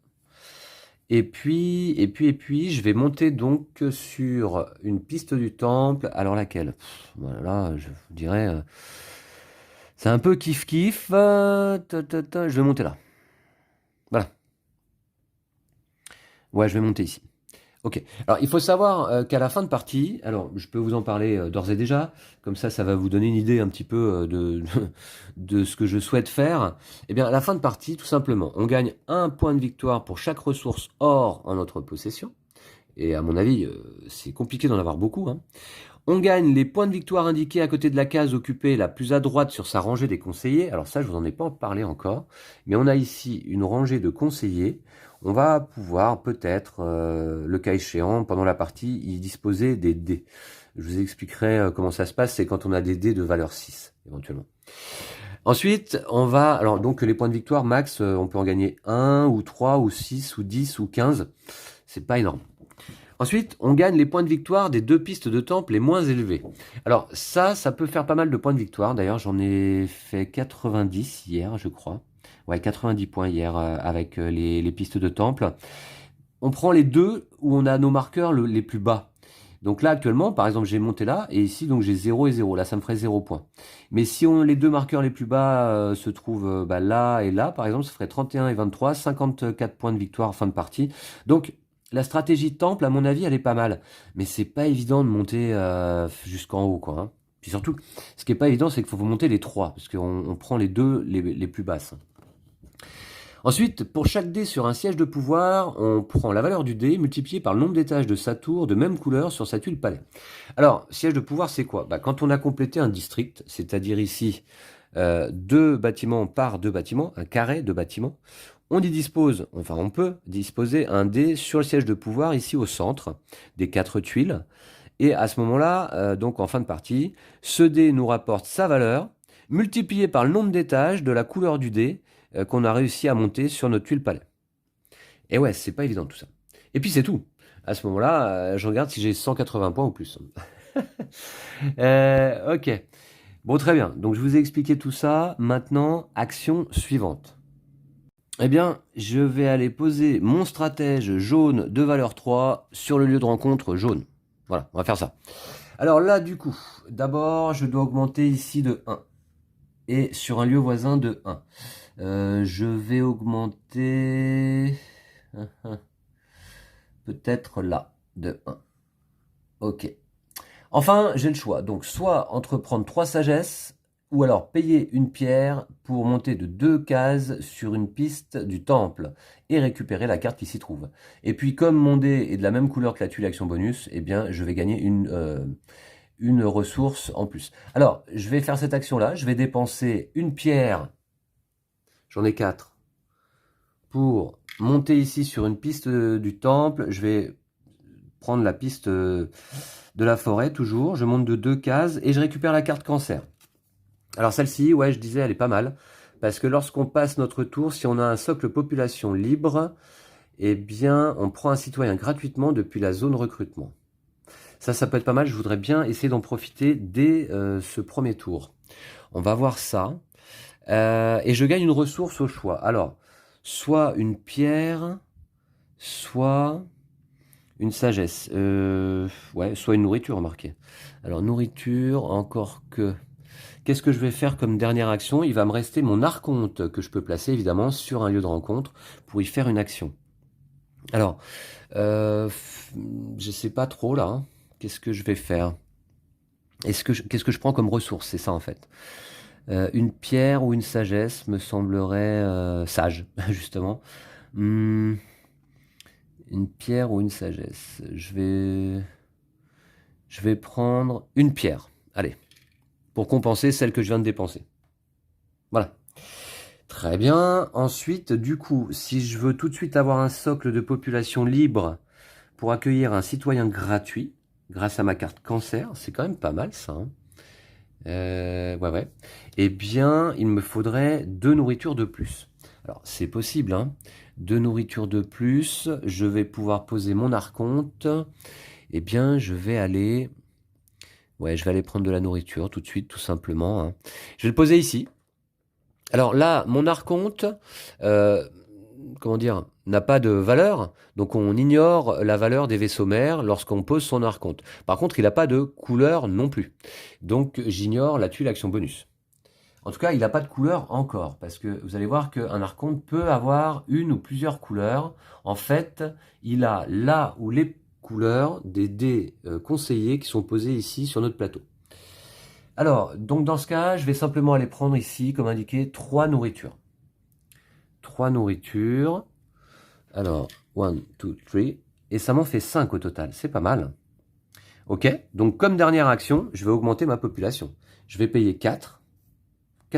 Et puis, je vais monter donc sur une piste du temple. Alors laquelle? Voilà, je vous dirais, C'est un peu kiff-kiff. Je vais monter là. Voilà. Ouais, je vais monter ici. Ok. Alors, il faut savoir qu'à la fin de partie, alors je peux vous en parler d'ores et déjà, comme ça va vous donner une idée un petit peu de ce que je souhaite faire. Eh bien, à la fin de partie, tout simplement, on gagne un point de victoire pour chaque ressource or en notre possession. Et à mon avis, c'est compliqué d'en avoir beaucoup, hein. On gagne les points de victoire indiqués à côté de la case occupée la plus à droite sur sa rangée des conseillers. Alors ça, je vous en ai pas parlé encore, mais on a ici une rangée de conseillers. On va pouvoir peut-être, le cas échéant, pendant la partie, y disposer des dés. Je vous expliquerai comment ça se passe, c'est quand on a des dés de valeur 6, éventuellement. Ensuite, on va... Alors donc les points de victoire, max, on peut en gagner 1, ou 3, ou 6, ou 10, ou 15. C'est pas énorme. Ensuite, on gagne les points de victoire des 2 pistes de temple les moins élevées. Alors ça peut faire pas mal de points de victoire. D'ailleurs, j'en ai fait 90 hier, je crois. Ouais, 90 points hier avec les pistes de temple. On prend les 2 où on a nos marqueurs les plus bas. Donc là, actuellement, par exemple, j'ai monté là, et ici, donc j'ai 0 et 0. Là, ça me ferait 0 points. Mais si les 2 marqueurs les plus bas se trouvent là et là, par exemple, ça ferait 31 et 23, 54 points de victoire en fin de partie. Donc, la stratégie de temple, à mon avis, elle est pas mal. Mais c'est pas évident de monter jusqu'en haut, quoi, hein. Puis surtout, ce qui est pas évident, c'est qu'il faut monter les 3, parce qu'on prend les 2 les plus basses. Ensuite, pour chaque dé sur un siège de pouvoir, on prend la valeur du dé multipliée par le nombre d'étages de sa tour de même couleur sur sa tuile palais. Alors, siège de pouvoir, c'est quoi? Quand on a complété un district, c'est-à-dire ici 2 bâtiments par 2 bâtiments, un carré de bâtiments, on peut disposer un dé sur le siège de pouvoir ici au centre des 4 tuiles. Et à ce moment-là, donc en fin de partie, ce dé nous rapporte sa valeur multipliée par le nombre d'étages de la couleur du dé qu'on a réussi à monter sur notre tuile palais. Et ouais, c'est pas évident tout ça. Et puis c'est tout. À ce moment-là, je regarde si j'ai 180 points ou plus. Ok. Bon, très bien. Donc je vous ai expliqué tout ça. Maintenant, action suivante. Eh bien, je vais aller poser mon stratège jaune de valeur 3 sur le lieu de rencontre jaune. Voilà, on va faire ça. Alors là, du coup, d'abord, je dois augmenter ici de 1. Et sur un lieu voisin de 1. Je vais augmenter... peut-être là, de 1. Ok. Enfin, j'ai le choix. Donc, soit entreprendre 3 sagesses, ou alors payer une pierre pour monter de 2 cases sur une piste du temple et récupérer la carte qui s'y trouve. Et puis, comme mon dé est de la même couleur que la tuile action bonus, eh bien, je vais gagner une ressource en plus. Alors, je vais faire cette action-là. Je vais dépenser une pierre, j'en ai 4, pour monter ici sur une piste du temple. Je vais prendre la piste de la forêt, toujours. Je monte de 2 cases et je récupère la carte cancer. Alors celle-ci, ouais, je disais, elle est pas mal. Parce que lorsqu'on passe notre tour, si on a un socle population libre, eh bien, on prend un citoyen gratuitement depuis la zone recrutement. Ça peut être pas mal. Je voudrais bien essayer d'en profiter dès ce premier tour. On va voir ça. Et je gagne une ressource au choix. Alors, soit une pierre, soit une sagesse. Ouais, soit une nourriture, remarquez. Alors, nourriture, encore que... Qu'est-ce que je vais faire comme dernière action? Il va me rester mon archonte que je peux placer évidemment sur un lieu de rencontre pour y faire une action. Alors, je sais pas trop là, hein. Qu'est-ce que je vais faire? Qu'est-ce que je prends comme ressource? C'est ça en fait. Une pierre ou une sagesse me semblerait sage, justement. Une pierre ou une sagesse? Je vais prendre une pierre. Allez. Pour compenser celle que je viens de dépenser. Voilà. Très bien. Ensuite, du coup, si je veux tout de suite avoir un socle de population libre pour accueillir un citoyen gratuit, grâce à ma carte cancer, c'est quand même pas mal ça, hein. Ouais. Eh bien, il me faudrait 2 nourritures de plus. Alors, c'est possible, hein. 2 nourritures de plus, je vais pouvoir poser mon archonte. Eh bien, je vais aller prendre de la nourriture tout de suite, tout simplement, hein. Je vais le poser ici. Alors là, mon archonte, n'a pas de valeur. Donc on ignore la valeur des vaisseaux mères lorsqu'on pose son archonte. Par contre, il n'a pas de couleur non plus. Donc j'ignore la tuile action bonus. En tout cas, il n'a pas de couleur encore, parce que vous allez voir qu'un archonte peut avoir une ou plusieurs couleurs. En fait, il a là où les couleurs des dés conseillés qui sont posés ici sur notre plateau. Alors, donc dans ce cas, je vais simplement aller prendre ici, comme indiqué, 3 nourritures. 3 nourritures. Alors, 1, 2, 3. Et ça m'en fait 5 au total. C'est pas mal. Ok, donc comme dernière action, je vais augmenter ma population. Je vais payer 4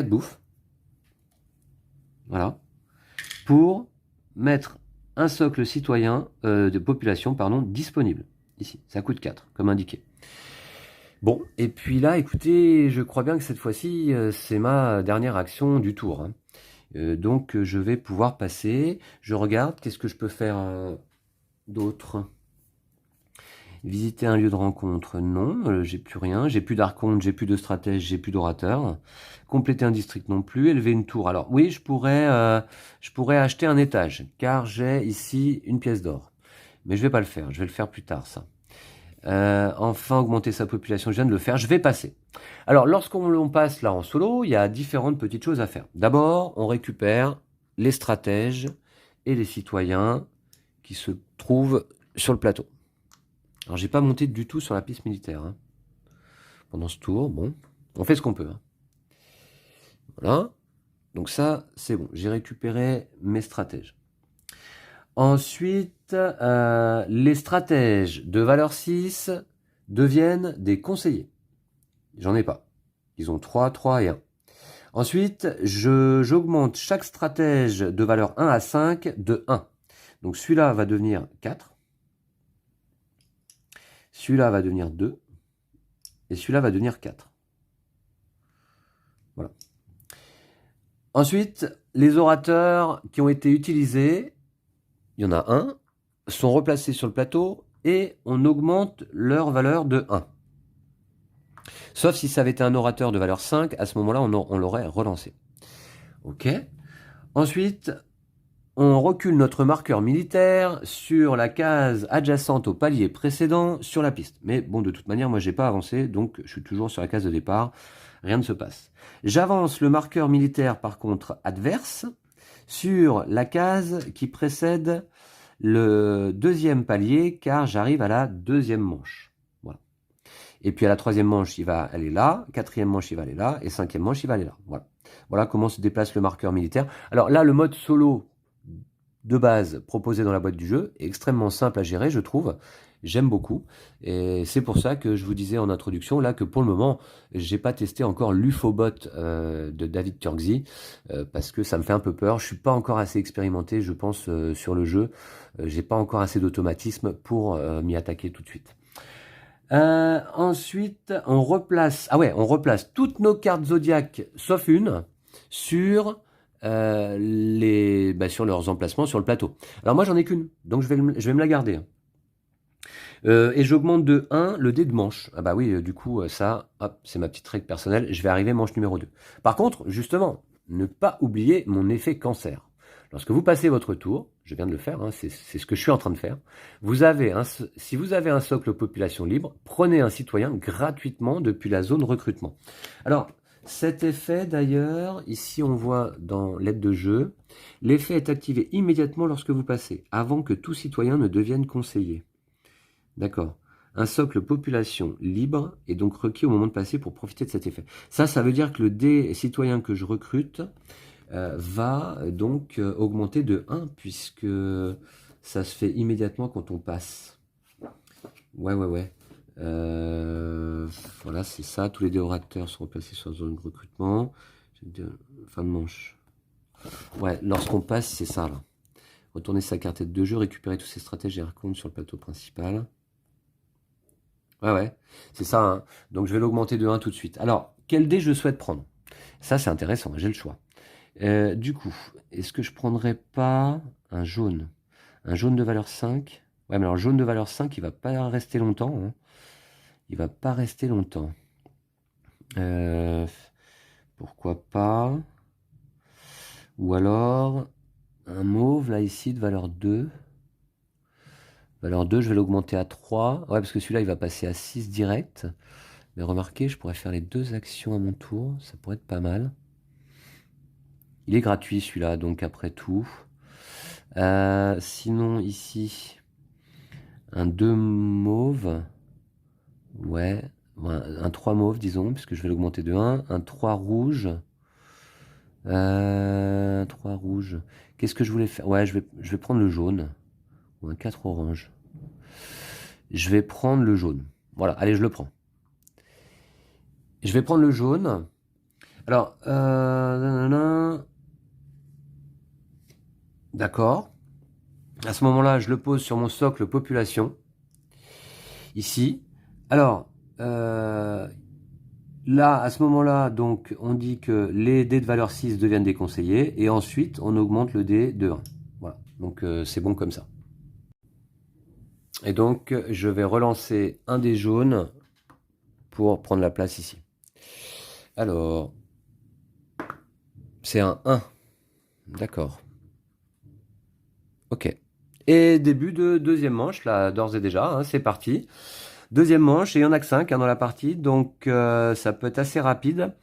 bouffes. Voilà. Pour mettre un socle citoyen de population disponible. Ici, ça coûte 4, comme indiqué. Bon, et puis là, écoutez, je crois bien que cette fois-ci, c'est ma dernière action du tour. Hein. Donc, je vais pouvoir passer. Je regarde, qu'est-ce que je peux faire d'autre? Visiter un lieu de rencontre, non, j'ai plus rien. J'ai plus d'archonte, j'ai plus de stratège, j'ai plus d'orateur. Compléter un district non plus. Élever une tour. Alors oui, je pourrais acheter un étage, car j'ai ici une pièce d'or. Mais je vais pas le faire, je vais le faire plus tard, ça. Enfin, augmenter sa population, je viens de le faire, je vais passer. Alors, lorsqu'on passe là en solo, il y a différentes petites choses à faire. D'abord, on récupère les stratèges et les citoyens qui se trouvent sur le plateau. Alors, j'ai pas monté du tout sur la piste militaire. Hein. Pendant ce tour, bon, on fait ce qu'on peut. Hein. Voilà. Donc ça, c'est bon. J'ai récupéré mes stratèges. Ensuite, les stratèges de valeur 6 deviennent des conseillers. J'en ai pas. Ils ont 3, 3 et 1. Ensuite, j'augmente chaque stratège de valeur 1 à 5 de 1. Donc celui-là va devenir 4. Celui-là va devenir 2. Et celui-là va devenir 4. Voilà. Ensuite, les orateurs qui ont été utilisés, il y en a un, sont replacés sur le plateau et on augmente leur valeur de 1. Sauf si ça avait été un orateur de valeur 5, à ce moment-là, on l'aurait relancé. Ok. Ensuite, on recule notre marqueur militaire sur la case adjacente au palier précédent sur la piste. Mais bon, de toute manière, moi, j'ai pas avancé, donc je suis toujours sur la case de départ. Rien ne se passe. J'avance le marqueur militaire, par contre, adverse, sur la case qui précède le deuxième palier, car j'arrive à la deuxième manche. Voilà. Et puis à la troisième manche, il va aller là, quatrième manche, il va aller là, et cinquième manche, il va aller là. Voilà. Voilà comment se déplace le marqueur militaire. Alors là, le mode solo de base proposé dans la boîte du jeu est extrêmement simple à gérer, je trouve. J'aime beaucoup. Et c'est pour ça que je vous disais en introduction là que pour le moment, j'ai pas testé encore l'UFOBot de David Turkzy parce que ça me fait un peu peur. Je suis pas encore assez expérimenté, je pense, sur le jeu. J'ai pas encore assez d'automatisme pour m'y attaquer tout de suite. Ensuite, on replace toutes nos cartes zodiaques sauf une sur sur leurs emplacements sur le plateau. Alors moi j'en ai qu'une, donc je vais me la garder. Et j'augmente de 1 le dé de manche. Ah bah oui, du coup ça, hop, c'est ma petite règle personnelle, je vais arriver manche numéro 2. Par contre, justement, ne pas oublier mon effet cancer. Lorsque vous passez votre tour, je viens de le faire, hein, c'est ce que je suis en train de faire, si vous avez un socle population libre, prenez un citoyen gratuitement depuis la zone recrutement. Alors, cet effet d'ailleurs, ici on voit dans l'aide de jeu, l'effet est activé immédiatement lorsque vous passez, avant que tout citoyen ne devienne conseiller. D'accord. Un socle population libre est donc requis au moment de passer pour profiter de cet effet. Ça veut dire que le dé citoyen que je recrute va donc augmenter de 1 puisque ça se fait immédiatement quand on passe. Ouais. Voilà, c'est ça. Tous les dés orateurs sont replacés sur la zone de recrutement. Fin de manche. Ouais, lorsqu'on passe, c'est ça là. Retourner sa carte de jeu, récupérer tous ses stratèges et recompte sur le plateau principal. Ouais, c'est ça. Hein. Donc je vais l'augmenter de 1 tout de suite. Alors, quel dé je souhaite prendre? Ça, c'est intéressant, j'ai le choix. Du coup, est-ce que je prendrais pas un jaune? Un jaune de valeur 5? Ouais, mais alors jaune de valeur 5, il va pas rester longtemps. Hein. Il va pas rester longtemps. Pourquoi pas? Ou alors, un mauve, là, ici, de valeur 2. Valeur 2, je vais l'augmenter à 3. Ouais, parce que celui-là, il va passer à 6 direct. Mais remarquez, je pourrais faire les deux actions à mon tour. Ça pourrait être pas mal. Il est gratuit celui-là, donc après tout. Sinon, ici, un 2 mauve. Ouais, un 3 mauve, disons, puisque je vais l'augmenter de 1. Un 3 rouge. 3 rouge. Qu'est-ce que je voulais faire? Ouais, je vais prendre le jaune. Ou un 4 orange. Je vais prendre le jaune. Voilà, allez, je le prends. Je vais prendre le jaune. Alors, nanana. D'accord. À ce moment-là, je le pose sur mon socle population. Ici. Alors, là, à ce moment-là, donc, on dit que les dés de valeur 6 deviennent déconseillés. Et ensuite, on augmente le dé de 1. Voilà. Donc, c'est bon comme ça. Et donc, je vais relancer un dé jaune pour prendre la place ici. Alors, c'est un 1. D'accord. Ok. Et début de deuxième manche, là, d'ores et déjà, hein, c'est parti. Deuxième manche, et il n'y en a que 5 hein, dans la partie, donc ça peut être assez rapide.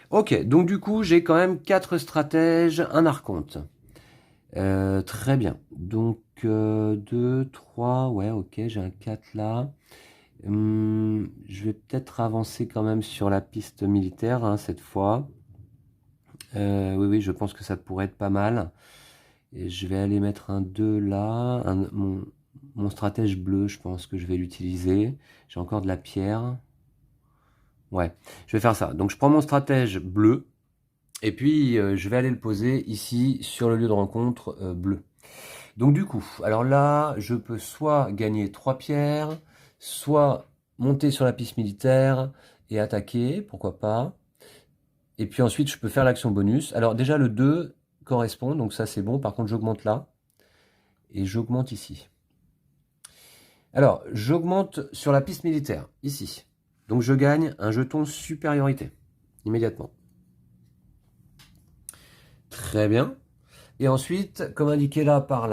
Ok, donc du coup, j'ai quand même 4 stratèges, un archonte. Très bien. Donc, 2, 3, ouais, ok, j'ai un 4 là. Je vais peut-être avancer quand même sur la piste militaire, hein, cette fois. Oui, je pense que ça pourrait être pas mal. Et je vais aller mettre un 2 là. Mon stratège bleu, je pense que je vais l'utiliser. J'ai encore de la pierre. Ouais, je vais faire ça. Donc je prends mon stratège bleu. Et puis je vais aller le poser ici sur le lieu de rencontre bleu. Donc du coup, alors là, je peux soit gagner 3 pierres, soit monter sur la piste militaire et attaquer, pourquoi pas. Et puis ensuite, je peux faire l'action bonus. Alors déjà, le 2 correspond, donc ça c'est bon. Par contre, j'augmente là. Et j'augmente ici. Alors, j'augmente sur la piste militaire, ici. Donc je gagne un jeton supériorité, immédiatement. Très bien. Et ensuite, comme indiqué là par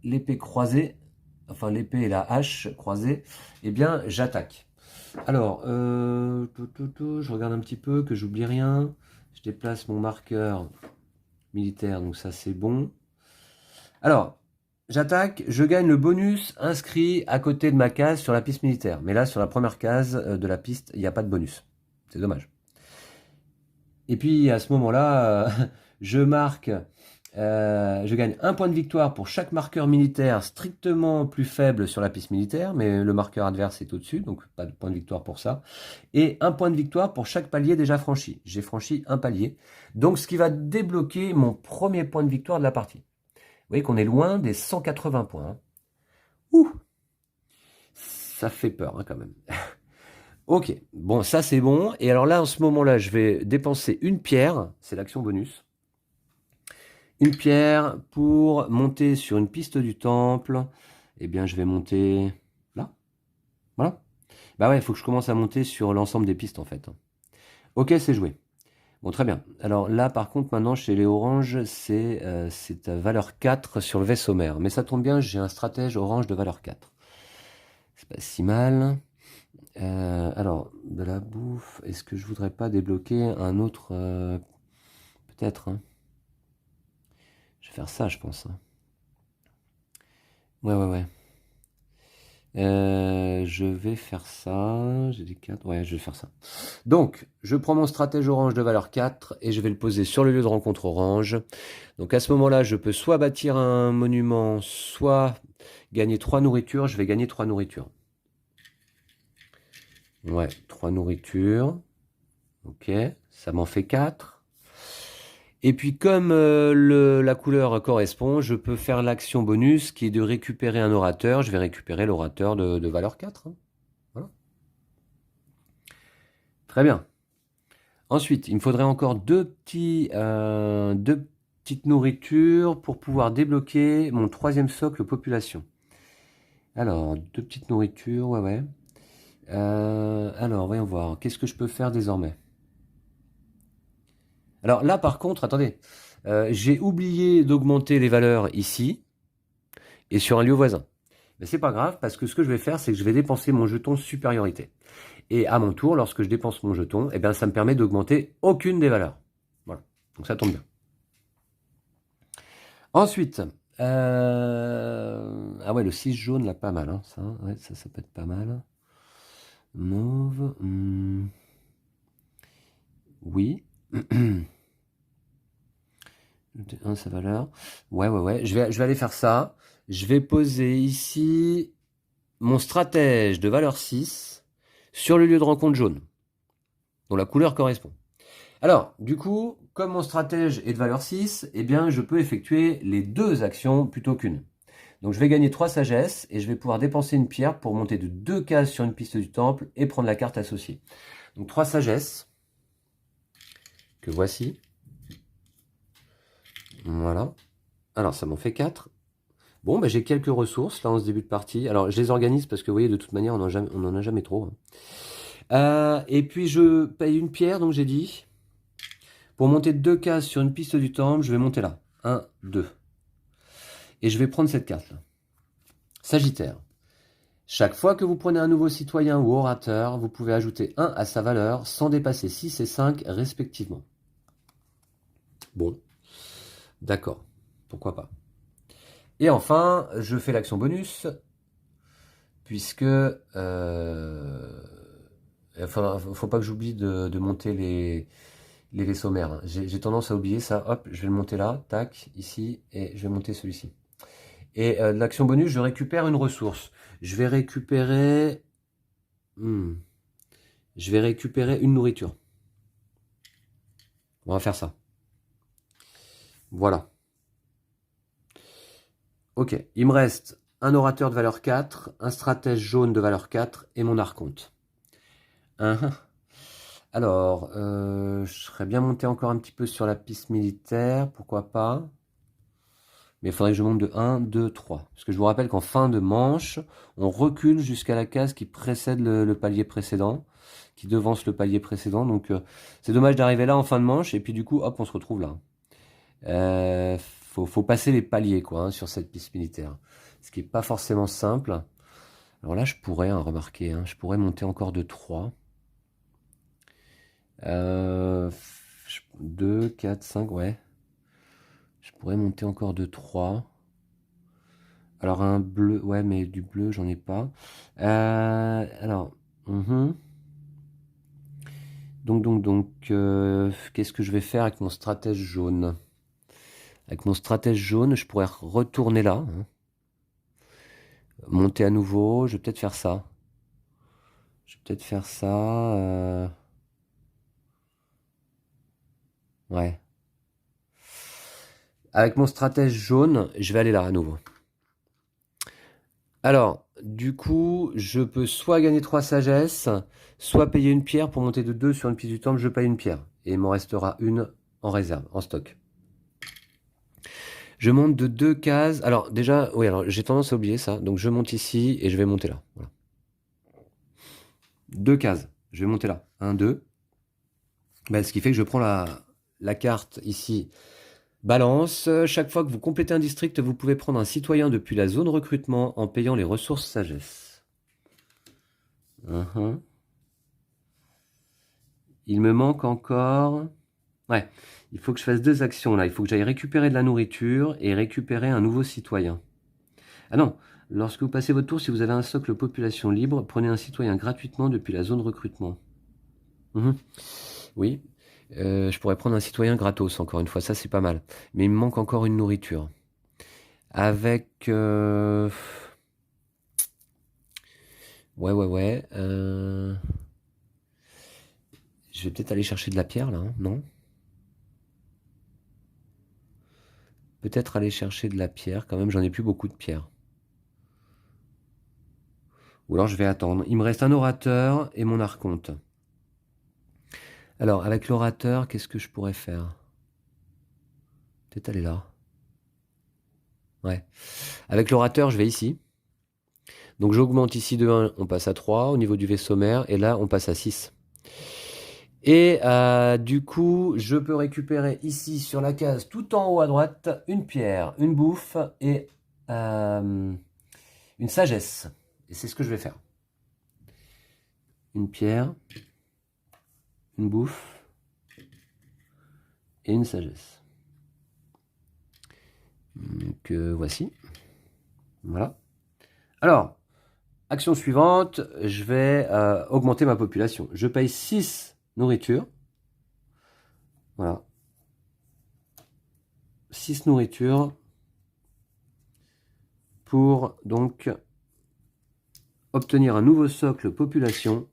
l'épée croisée, enfin l'épée et la hache croisée, eh bien j'attaque. Alors, je regarde un petit peu que j'oublie rien. Je déplace mon marqueur militaire, donc ça c'est bon. Alors, j'attaque, je gagne le bonus inscrit à côté de ma case sur la piste militaire. Mais là, sur la première case de la piste, il n'y a pas de bonus. C'est dommage. Et puis, à ce moment-là, je gagne un point de victoire pour chaque marqueur militaire strictement plus faible sur la piste militaire, mais le marqueur adverse est au-dessus, donc pas de point de victoire pour ça. Et un point de victoire pour chaque palier déjà franchi. J'ai franchi un palier. Donc, ce qui va débloquer mon premier point de victoire de la partie. Vous voyez qu'on est loin des 180 points. Hein. Ouh, ça fait peur hein, quand même. Ok, bon, ça c'est bon. Et alors là, en ce moment-là, je vais dépenser une pierre. C'est l'action bonus. Une pierre pour monter sur une piste du temple. Eh bien, je vais monter là. Voilà. Bah ouais, il faut que je commence à monter sur l'ensemble des pistes en fait. Ok, c'est joué. Bon, très bien. Alors là, par contre, maintenant, chez les oranges, c'est valeur 4 sur le vaisseau mère. Mais ça tombe bien, j'ai un stratège orange de valeur 4. C'est pas si mal. Alors, de la bouffe, est-ce que je voudrais pas débloquer un autre... peut-être, hein. Je vais faire ça, je pense. Hein. Ouais. Je vais faire ça. J'ai des 4. Ouais, je vais faire ça. Donc, je prends mon stratège orange de valeur 4 et je vais le poser sur le lieu de rencontre orange. Donc, à ce moment-là, je peux soit bâtir un monument, soit gagner 3 nourritures. Je vais gagner 3 nourritures. Ouais, 3 nourritures. Ok, ça m'en fait 4. Et puis comme la couleur correspond, je peux faire l'action bonus qui est de récupérer un orateur. Je vais récupérer l'orateur de valeur 4. Hein. Voilà. Très bien. Ensuite, il me faudrait encore deux petites nourritures pour pouvoir débloquer mon troisième socle population. Alors, 2 petites nourritures, ouais. Alors, voyons voir. Qu'est-ce que je peux faire désormais? Alors là, par contre, attendez. J'ai oublié d'augmenter les valeurs ici et sur un lieu voisin. Mais c'est pas grave parce que ce que je vais faire, c'est que je vais dépenser mon jeton supériorité. Et à mon tour, lorsque je dépense mon jeton, eh bien, ça me permet d'augmenter aucune des valeurs. Voilà. Donc ça tombe bien. Ensuite, ah ouais, le 6 jaune, là, pas mal, hein, ça. Ouais, ça peut être pas mal. Mauve. Oui. 1, sa valeur. Ouais. Je vais aller faire ça. Je vais poser ici mon stratège de valeur 6 sur le lieu de rencontre jaune, dont la couleur correspond. Alors, du coup, comme mon stratège est de valeur 6, eh bien, je peux effectuer les 2 actions plutôt qu'une. Donc, je vais gagner 3 sagesse et je vais pouvoir dépenser une pierre pour monter de 2 cases sur une piste du temple et prendre la carte associée. Donc, 3 sagesse, que voici. Voilà. Alors, ça m'en fait 4. Bon, bah, j'ai quelques ressources là en ce début de partie. Alors, je les organise parce que vous voyez, de toute manière, on n'en a jamais trop. Et puis, je paye une pierre, donc j'ai dit. Pour monter 2 cases sur une piste du temple, je vais monter là. 1, 2. Et je vais prendre cette carte-là. Sagittaire. Chaque fois que vous prenez un nouveau citoyen ou orateur, vous pouvez ajouter 1 à sa valeur sans dépasser 6 et 5 respectivement. Bon, d'accord, pourquoi pas. Et enfin, je fais l'action bonus, puisque faut pas que j'oublie de monter les vaisseaux mères. Hein. J'ai tendance à oublier ça. Hop, je vais le monter là, tac, ici, et je vais monter celui-ci. Et l'action bonus, je récupère une ressource. Je vais récupérer... Je vais récupérer une nourriture. On va faire ça. Voilà. Ok, il me reste un orateur de valeur 4, un stratège jaune de valeur 4 et mon archonte. Alors, je serais bien monté encore un petit peu sur la piste militaire, pourquoi pas. Mais il faudrait que je monte de 1, 2, 3. Parce que je vous rappelle qu'en fin de manche, on recule jusqu'à la case qui précède le palier précédent, qui devance le palier précédent. Donc, c'est dommage d'arriver là en fin de manche, et puis du coup, hop, on se retrouve là. Faut passer les paliers, quoi, hein, sur cette piste militaire. Ce qui n'est pas forcément simple. Alors là, je pourrais, hein, remarquer, hein, je pourrais monter encore de 3. 2, 4, 5, ouais. Je pourrais monter encore de 3. Alors un bleu, ouais, mais du bleu, j'en ai pas. Alors, donc, qu'est-ce que je vais faire avec mon stratège jaune? Avec mon stratège jaune, je pourrais retourner là. Hein. Monter à nouveau, je vais peut-être faire ça. Ouais. Avec mon stratège jaune, je vais aller là à nouveau. Alors, du coup, je peux soit gagner 3 sagesse, soit payer une pierre pour monter de 2 sur une piste du temple, je paye une pierre. Et il m'en restera une en réserve, en stock. Je monte de 2 cases. Alors, déjà, oui, alors j'ai tendance à oublier ça. Donc, je monte ici et je vais monter là. Voilà. 2 cases. Je vais monter là. 1, 2. Ben, ce qui fait que je prends la carte ici. Balance. Chaque fois que vous complétez un district, vous pouvez prendre un citoyen depuis la zone recrutement en payant les ressources sagesse. Il me manque encore... Ouais, il faut que je fasse 2 actions là. Il faut que j'aille récupérer de la nourriture et récupérer un nouveau citoyen. Ah non, lorsque vous passez votre tour, si vous avez un socle population libre, prenez un citoyen gratuitement depuis la zone recrutement. Oui, je pourrais prendre un citoyen gratos, encore une fois, ça c'est pas mal. Mais il me manque encore une nourriture. Avec... Ouais. Je vais peut-être aller chercher de la pierre là, hein, non? Peut-être aller chercher de la pierre, quand même, j'en ai plus beaucoup de pierre. Ou alors je vais attendre. Il me reste un orateur et mon archonte. Alors, avec l'orateur, qu'est-ce que je pourrais faire? Peut-être aller là. Ouais. Avec l'orateur, je vais ici. Donc j'augmente ici de 1, on passe à 3 au niveau du vaisseau mère, et là on passe à 6. Et du coup, je peux récupérer ici sur la case tout en haut à droite une pierre, une bouffe et une sagesse. Et c'est ce que je vais faire. Une pierre, une bouffe et une sagesse. Donc voici. Voilà. Alors, action suivante, je vais augmenter ma population. Je paye 6 nourritures. Voilà. 6 nourritures pour donc obtenir un nouveau socle population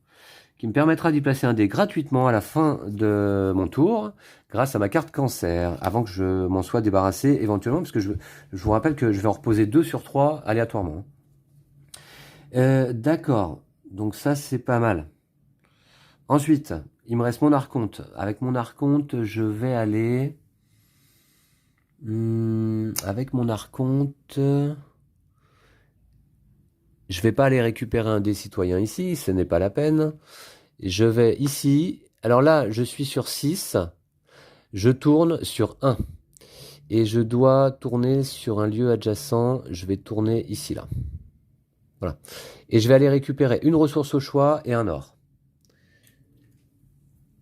qui me permettra d'y placer un dé gratuitement à la fin de mon tour grâce à ma carte cancer avant que je m'en sois débarrassé éventuellement parce que je vous rappelle que je vais en reposer 2 sur 3 aléatoirement. D'accord, donc ça c'est pas mal. Ensuite, il me reste mon archonte. Avec mon archonte, je vais aller... avec mon archonte... Je vais pas aller récupérer un des citoyens ici, ce n'est pas la peine. Je vais ici. Alors là, je suis sur 6. Je tourne sur 1. Et je dois tourner sur un lieu adjacent. Je vais tourner ici, là. Voilà. Et je vais aller récupérer une ressource au choix et un or.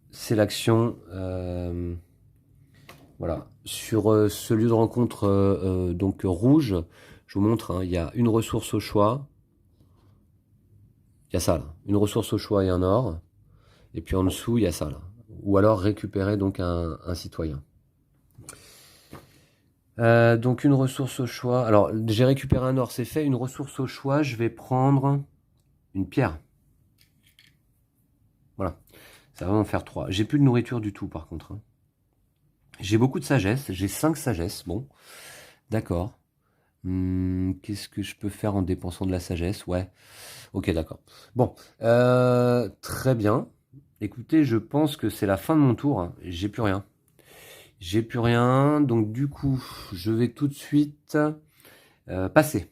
C'est l'action... voilà. Sur ce lieu de rencontre donc rouge, je vous montre, hein, il y a une ressource au choix. Il y a ça, là. Une ressource au choix et un or. Et puis en dessous, il y a ça, là. Ou alors récupérer donc un citoyen. Donc une ressource au choix. Alors, j'ai récupéré un or, c'est fait. Une ressource au choix, je vais prendre une pierre. Voilà. Ça va m'en faire 3. J'ai plus de nourriture du tout, par contre. Hein. J'ai beaucoup de sagesse. J'ai 5 sagesse. Bon. D'accord. Qu'est-ce que je peux faire en dépensant de la sagesse? Ouais. Ok, d'accord. Bon. Très bien. Écoutez, je pense que c'est la fin de mon tour. Hein. J'ai plus rien. J'ai plus rien. Donc du coup, je vais tout de suite passer.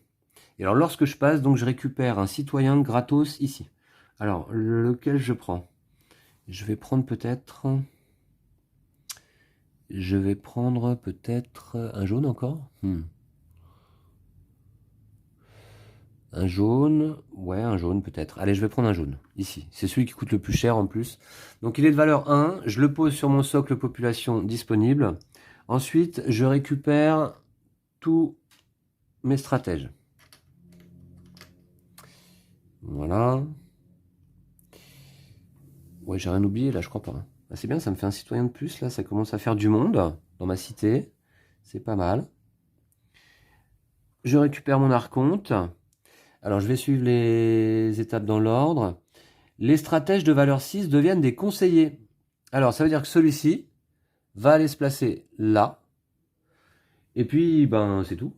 Et alors lorsque je passe, donc je récupère un citoyen gratos ici. Alors, lequel je prends? Je vais prendre peut-être... Je vais prendre peut-être un jaune encore. Un jaune, ouais, un jaune peut-être. Allez, je vais prendre un jaune, ici. C'est celui qui coûte le plus cher en plus. Donc il est de valeur 1, je le pose sur mon socle population disponible. Ensuite, je récupère tous mes stratèges. Voilà. Ouais, j'ai rien oublié là, je crois pas. Ah, c'est bien, ça me fait un citoyen de plus, là, ça commence à faire du monde dans ma cité. C'est pas mal. Je récupère mon archonte. Alors, je vais suivre les étapes dans l'ordre. Les stratèges de valeur 6 deviennent des conseillers. Alors, ça veut dire que celui-ci va aller se placer là. Et puis, ben, c'est tout.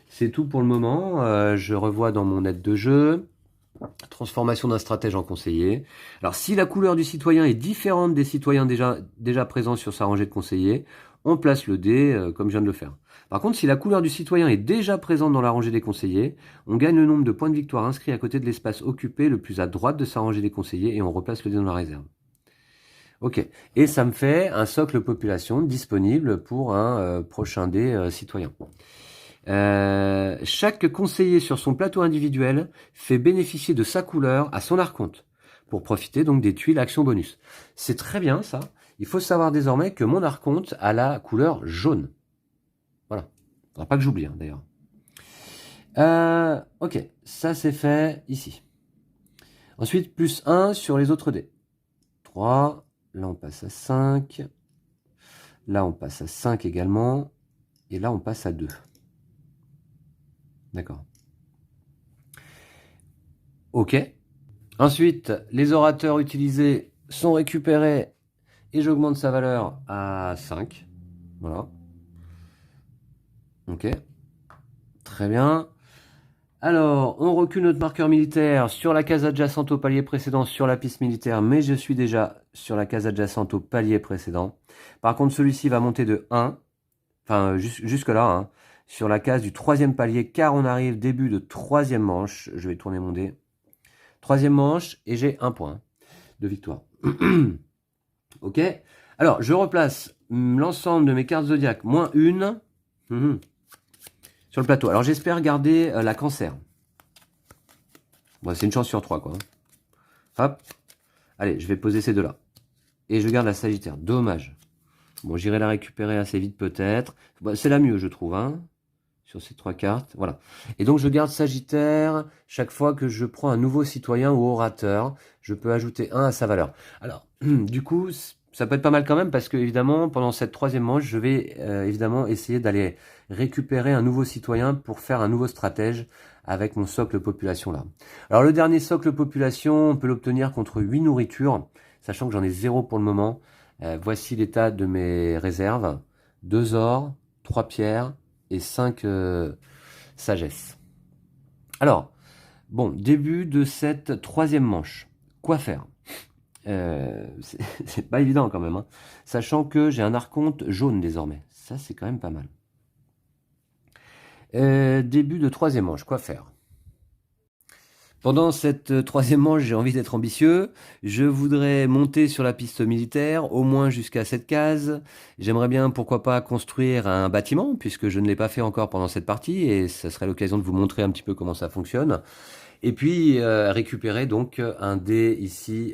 C'est tout pour le moment. Je revois dans mon aide de jeu. Transformation d'un stratège en conseiller. Alors, si la couleur du citoyen est différente des citoyens déjà présents sur sa rangée de conseillers, on place le dé comme je viens de le faire. Par contre, si la couleur du citoyen est déjà présente dans la rangée des conseillers, on gagne le nombre de points de victoire inscrits à côté de l'espace occupé le plus à droite de sa rangée des conseillers et on replace le dé dans la réserve. Ok. Et ça me fait un socle population disponible pour un prochain dé citoyen. Chaque conseiller sur son plateau individuel fait bénéficier de sa couleur à son archonte pour profiter donc des tuiles action bonus. C'est très bien ça. Il faut savoir désormais que mon archonte a la couleur jaune. Voilà. Faudra pas que j'oublie hein, d'ailleurs. Ok, ça c'est fait ici. Ensuite, plus 1 sur les autres dés. 3, là on passe à 5. Là on passe à 5 également. Et là on passe à 2. D'accord. Ok. Ensuite, les orateurs utilisés sont récupérés et j'augmente sa valeur à 5. Voilà. Ok. Très bien. Alors, on recule notre marqueur militaire sur la case adjacente au palier précédent sur la piste militaire, mais je suis déjà sur la case adjacente au palier précédent. Par contre, celui-ci va monter de 1, enfin jusque là, hein, sur la case du 3e palier, car on arrive début de 3e manche. Je vais tourner mon dé. 3e manche, et j'ai 1 point de victoire. Ok. Alors, je replace l'ensemble de mes cartes zodiaques, moins une, sur le plateau. Alors, j'espère garder la cancer. Bon, c'est une chance sur 3, quoi. Hop. Allez, je vais poser ces deux-là. Et je garde la sagittaire. Dommage. Bon, j'irai la récupérer assez vite peut-être. Bah, c'est la mieux, je trouve, hein, sur ces 3 cartes. Voilà. Et donc, je garde Sagittaire. Chaque fois que je prends un nouveau citoyen ou orateur, je peux ajouter 1 à sa valeur. Alors, du coup, ça peut être pas mal quand même parce que, évidemment, pendant cette 3e manche, je vais évidemment essayer d'aller récupérer un nouveau citoyen pour faire un nouveau stratège avec mon socle population là. Alors, le dernier socle population, on peut l'obtenir contre 8 nourritures, sachant que j'en ai 0 pour le moment. Voici l'état de mes réserves. 2 or, 3 pierres et 5 sagesse. Alors, bon, début de cette 3e manche. Quoi faire? C'est pas évident quand même, hein. Sachant que j'ai un archonte jaune désormais. Ça, c'est quand même pas mal. Début de 3e manche. Quoi faire? Pendant cette 3e manche, j'ai envie d'être ambitieux. Je voudrais monter sur la piste militaire, au moins jusqu'à cette case. J'aimerais bien, pourquoi pas, construire un bâtiment, puisque je ne l'ai pas fait encore pendant cette partie, et ça serait l'occasion de vous montrer un petit peu comment ça fonctionne. Et puis, récupérer donc un dé ici,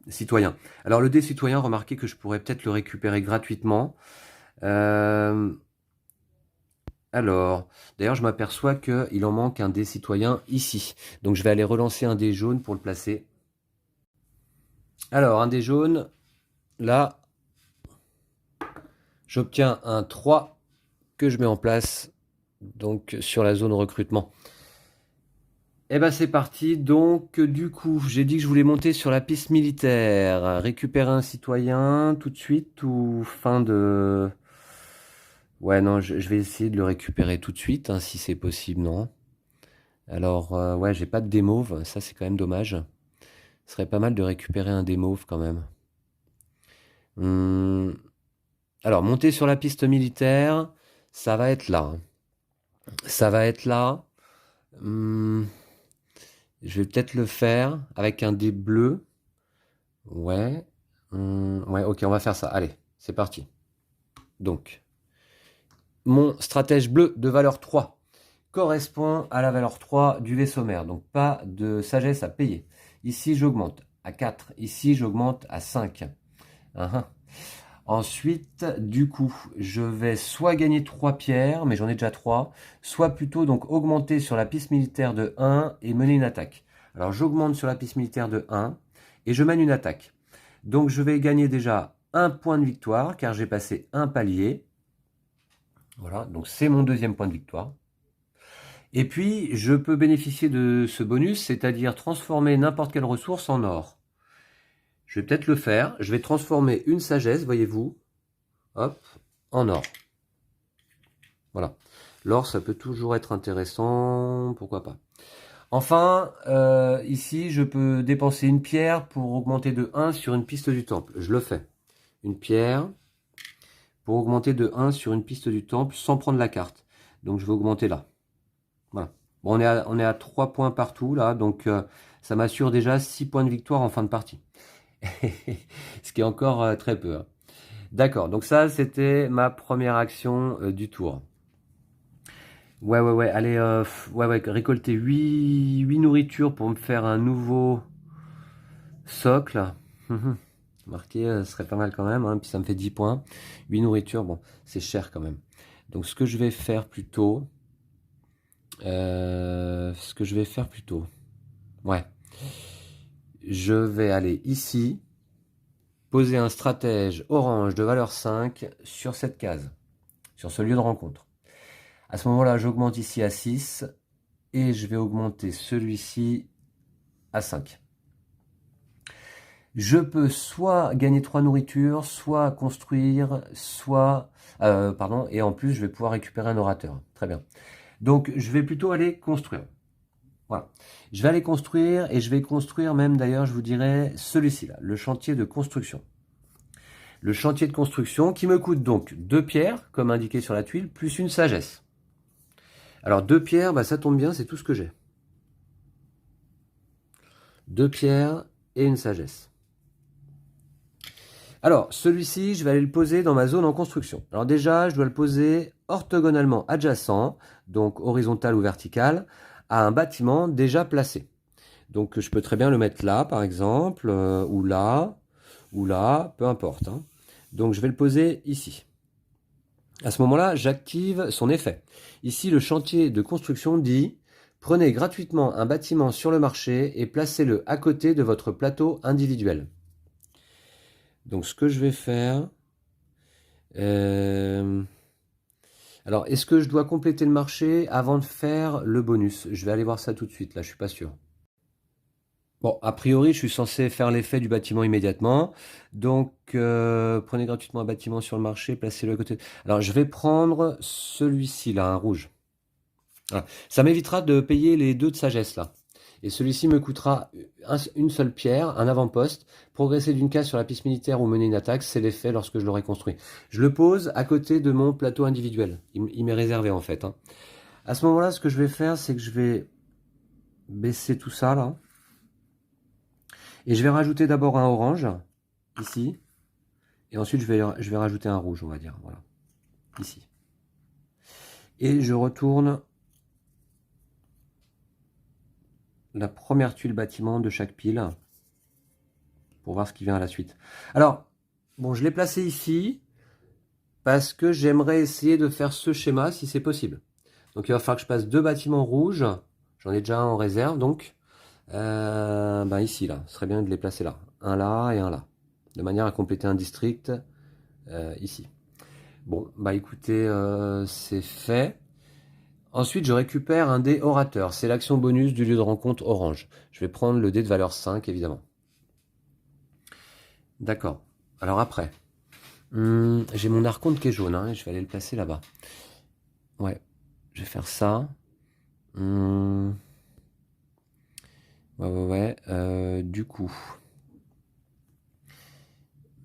citoyen. Alors, le dé citoyen, remarquez que je pourrais peut-être le récupérer gratuitement. Alors, d'ailleurs, je m'aperçois qu'il en manque un dé citoyen ici. Donc, je vais aller relancer un dé jaune pour le placer. Alors, un dé jaune, là, j'obtiens un 3 que je mets en place donc sur la zone recrutement. Et ben c'est parti. Donc, du coup, j'ai dit que je voulais monter sur la piste militaire. Récupérer un citoyen tout de suite ou fin de... Ouais, non, je vais essayer de le récupérer tout de suite, hein, si c'est possible, non? Alors, ouais, j'ai pas de démauve, ça c'est quand même dommage. Ce serait pas mal de récupérer un démauve quand même. Alors, monter sur la piste militaire, ça va être là, hein. Ça va être là. Je vais peut-être le faire avec un dé bleu. Ouais. Ouais, ok, on va faire ça. Allez, c'est parti. Donc, mon stratège bleu de valeur 3 correspond à la valeur 3 du vaisseau mère. Donc, pas de sagesse à payer. Ici, j'augmente à 4. Ici, j'augmente à 5. Ensuite, du coup, je vais soit gagner 3 pierres, mais j'en ai déjà 3, soit plutôt donc augmenter sur la piste militaire de 1 et mener une attaque. Alors, j'augmente sur la piste militaire de 1 et je mène une attaque. Donc, je vais gagner déjà 1 point de victoire, car j'ai passé un palier. Voilà, donc c'est mon 2e point de victoire. Et puis, je peux bénéficier de ce bonus, c'est-à-dire transformer n'importe quelle ressource en or. Je vais peut-être le faire. Je vais transformer une sagesse, voyez-vous, hop, en or. Voilà. L'or, ça peut toujours être intéressant, pourquoi pas. Enfin, ici, je peux dépenser une pierre pour augmenter de 1 sur une piste du temple. Je le fais. Une pierre pour augmenter de 1 sur une piste du temple sans prendre la carte. Donc, je vais augmenter là. Voilà. Bon, on est à 3 points partout, là, donc ça m'assure déjà 6 points de victoire en fin de partie. Ce qui est encore très peu, hein. D'accord, donc ça, c'était ma première action du tour. Ouais, allez, récolter 8 nourritures pour me faire un nouveau socle. Marqué, ce serait pas mal quand même, hein, puis ça me fait 10 points. 8 nourritures, bon, c'est cher quand même. Donc ce que je vais faire plutôt... Ouais. Je vais aller ici, poser un stratège orange de valeur 5 sur cette case, sur ce lieu de rencontre. À ce moment-là, j'augmente ici à 6 et je vais augmenter celui-ci à 5. Je peux soit gagner 3 nourritures, soit construire, soit... et en plus, je vais pouvoir récupérer un orateur. Très bien. Donc, je vais plutôt aller construire. Voilà. Je vais aller construire et je vais construire même d'ailleurs, je vous dirais, celui-ci là, le chantier de construction. Le chantier de construction qui me coûte donc 2 pierres, comme indiqué sur la tuile, plus une sagesse. Alors 2 pierres, bah, ça tombe bien, c'est tout ce que j'ai. 2 pierres et une sagesse. Alors, celui-ci, je vais aller le poser dans ma zone en construction. Alors déjà, je dois le poser orthogonalement adjacent, donc horizontal ou vertical, à un bâtiment déjà placé. Donc je peux très bien le mettre là, par exemple, ou là, peu importe, hein. Donc je vais le poser ici. À ce moment-là, j'active son effet. Ici, le chantier de construction dit « Prenez gratuitement un bâtiment sur le marché et placez-le à côté de votre plateau individuel. » Donc ce que je vais faire... Alors, est-ce que je dois compléter le marché avant de faire le bonus? Je vais aller voir ça tout de suite, là, je suis pas sûr. Bon, a priori, je suis censé faire l'effet du bâtiment immédiatement. Donc, prenez gratuitement un bâtiment sur le marché, placez-le à côté. Alors, je vais prendre celui-ci, là, un rouge. Voilà. Ça m'évitera de payer les 2 de sagesse, là. Et celui-ci me coûtera une seule pierre, un avant-poste. Progresser d'une case sur la piste militaire ou mener une attaque, c'est l'effet lorsque je l'aurai construit. Je le pose à côté de mon plateau individuel. Il m'est réservé, en fait. Hein. À ce moment-là, ce que je vais faire, c'est que je vais baisser tout ça, là. Et je vais rajouter d'abord un orange, ici. Et ensuite, je vais rajouter un rouge, on va dire. Voilà. Ici. Et je retourne la première tuile bâtiment de chaque pile pour voir ce qui vient à la suite. Alors, bon, je l'ai placé ici parce que j'aimerais essayer de faire ce schéma si c'est possible. Donc, il va falloir que je passe 2 bâtiments rouges. J'en ai déjà un en réserve, donc ici, là. Ce serait bien de les placer là. Un là et un là. De manière à compléter un district ici. Bon, bah écoutez, c'est fait. Ensuite, je récupère un dé orateur. C'est l'action bonus du lieu de rencontre orange. Je vais prendre le dé de valeur 5, évidemment. D'accord. Alors après, j'ai mon archonte qui est jaune. Hein, et je vais aller le placer là-bas. Ouais, je vais faire ça. Ouais. Du coup,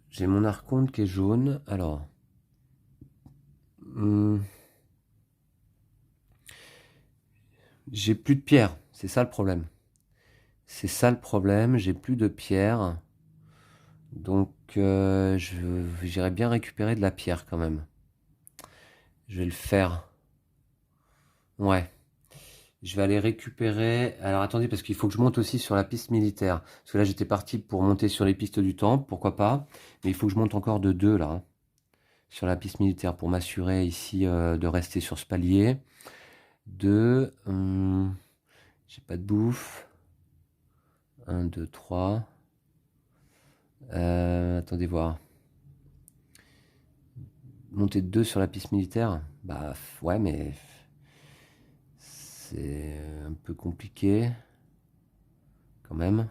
j'ai mon archonte qui est jaune. Alors... j'ai plus de pierre, c'est ça le problème. C'est ça le problème, j'ai plus de pierre. Donc j'irai bien récupérer de la pierre quand même. Je vais le faire. Ouais. Je vais aller récupérer... Alors attendez, parce qu'il faut que je monte aussi sur la piste militaire. Parce que là j'étais parti pour monter sur les pistes du temple, pourquoi pas. Mais il faut que je monte encore de 2 là. Hein, sur la piste militaire pour m'assurer ici de rester sur ce palier. 2. J'ai pas de bouffe. 1, 2, 3. Attendez voir. Monter de 2 sur la piste militaire? Bah ouais, mais c'est un peu compliqué quand même.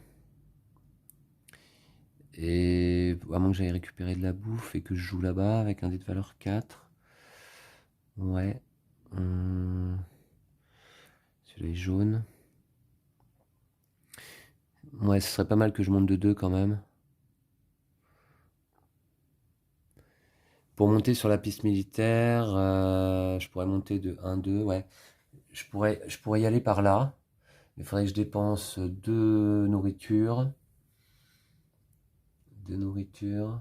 Et à moins que j'aille récupérer de la bouffe et que je joue là-bas avec un dé de valeur 4. Ouais. Celui-là est jaune. Ouais, ce serait pas mal que je monte de 2 quand même. Pour monter sur la piste militaire, je pourrais monter de 1, 2, ouais. Je pourrais y aller par là. Il faudrait que je dépense 2 nourritures. 2 nourritures.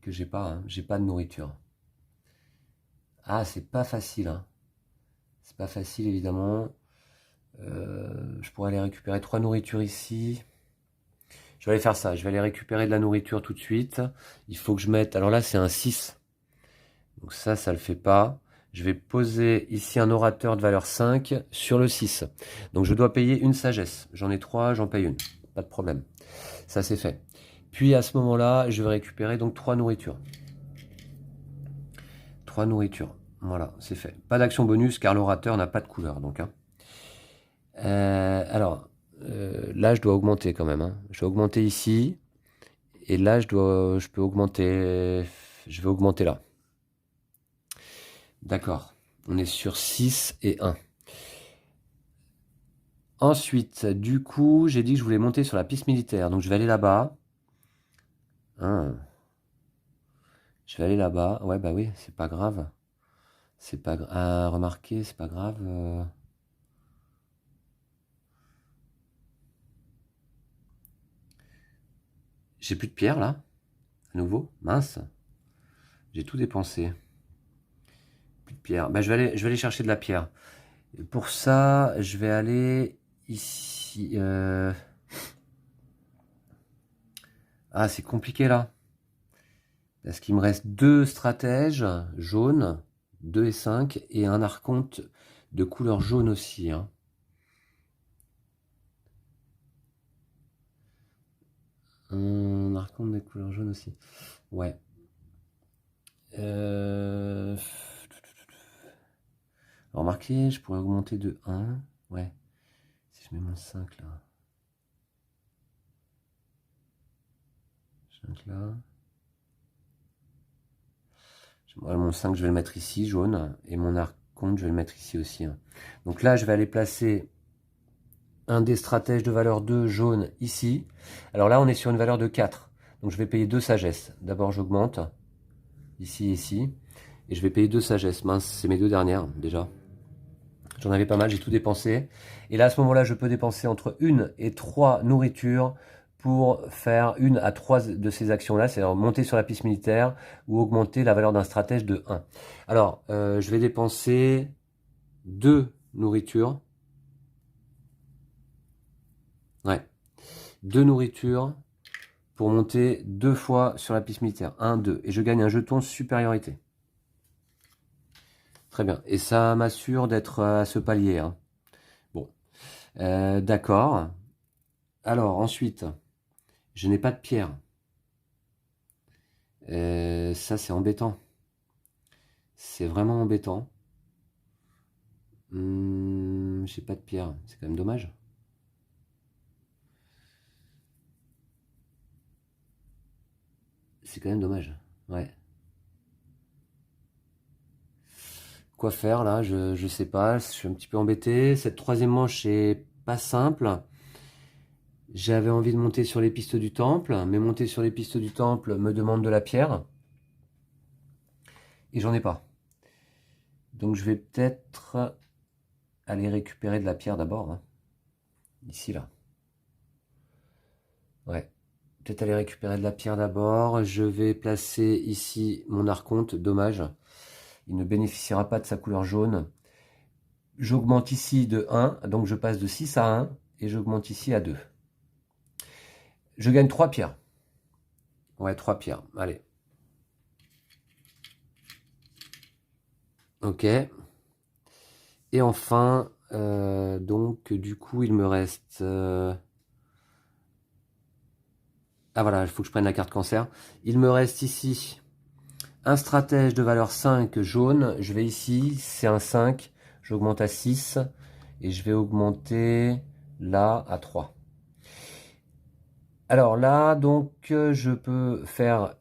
Que j'ai pas, hein. J'ai pas de nourriture. Ah, c'est pas facile, hein. C'est pas facile, évidemment. Je pourrais aller récupérer 3 nourritures ici. Je vais aller faire ça. Je vais aller récupérer de la nourriture tout de suite. Il faut que je mette... Alors là, c'est un 6. Donc ça le fait pas. Je vais poser ici un orateur de valeur 5 sur le 6. Donc je dois payer une sagesse. J'en ai 3, j'en paye une. Pas de problème. Ça, c'est fait. Puis à ce moment-là, je vais récupérer donc 3 nourritures. 3 nourritures. Voilà, c'est fait. Pas d'action bonus car l'orateur n'a pas de couleur. Donc, hein. Là, je dois augmenter quand même. Hein. Je vais augmenter ici. Et là, je peux augmenter... Je vais augmenter là. D'accord. On est sur 6 et 1. Ensuite, du coup, j'ai dit que je voulais monter sur la piste militaire. Donc, je vais aller là-bas. Je vais aller là-bas. Ouais, bah oui, c'est pas grave. C'est pas grave. Ah, remarquez, c'est pas grave. J'ai plus de pierre là. À nouveau. Mince. J'ai tout dépensé. Plus de pierre. Bah, je vais aller chercher de la pierre. Et pour ça, je vais aller ici. Ah, c'est compliqué là. Parce qu'il me reste 2 stratèges jaunes, 2 et 5, et un archonte de couleur jaune aussi. Hein. Un archonte de couleur jaune aussi. Ouais. Alors, remarquez, je pourrais augmenter de 1. Ouais. Si je mets mon 5 là. 5 là. Ouais, mon 5, je vais le mettre ici, jaune. Et mon archonte, je vais le mettre ici aussi. Hein. Donc là, je vais aller placer un des stratèges de valeur 2 jaune ici. Alors là, on est sur une valeur de 4. Donc je vais payer 2 sagesse. D'abord, j'augmente. Ici et ici. Et je vais payer 2 sagesse. Mince, c'est mes 2 dernières déjà. J'en avais pas mal, j'ai tout dépensé. Et là, à ce moment-là, je peux dépenser entre 1 et 3 nourritures pour faire 1 à 3 de ces actions-là, c'est-à-dire monter sur la piste militaire ou augmenter la valeur d'un stratège de 1. Alors, je vais dépenser 2 nourritures. Ouais, 2 nourritures pour monter 2 fois sur la piste militaire. 1, 2. Et je gagne un jeton supériorité. Très bien. Et ça m'assure d'être à ce palier. Hein. Bon. D'accord. Alors, ensuite, je n'ai pas de pierre. Ça, c'est embêtant. C'est vraiment embêtant. J'ai pas de pierre. C'est quand même dommage. C'est quand même dommage. Ouais. Quoi faire là? Je sais pas. Je suis un petit peu embêté. Cette troisième manche est pas simple. J'avais envie de monter sur les pistes du temple, mais monter sur les pistes du temple me demande de la pierre. Et j'en ai pas. Donc je vais peut-être aller récupérer de la pierre d'abord. Hein. Ici là. Ouais. Peut-être aller récupérer de la pierre d'abord. Je vais placer ici mon archonte. Dommage. Il ne bénéficiera pas de sa couleur jaune. J'augmente ici de 1. Donc je passe de 6 à 1. Et j'augmente ici à 2. Je gagne 3 pierres. Ouais, 3 pierres. Allez. Ok. Et enfin, donc du coup, il me reste... Ah voilà, il faut que je prenne la carte cancer. Il me reste ici un stratège de valeur 5 jaune. Je vais ici, c'est un 5. J'augmente à 6. Et je vais augmenter là à 3. Alors là, donc, je peux faire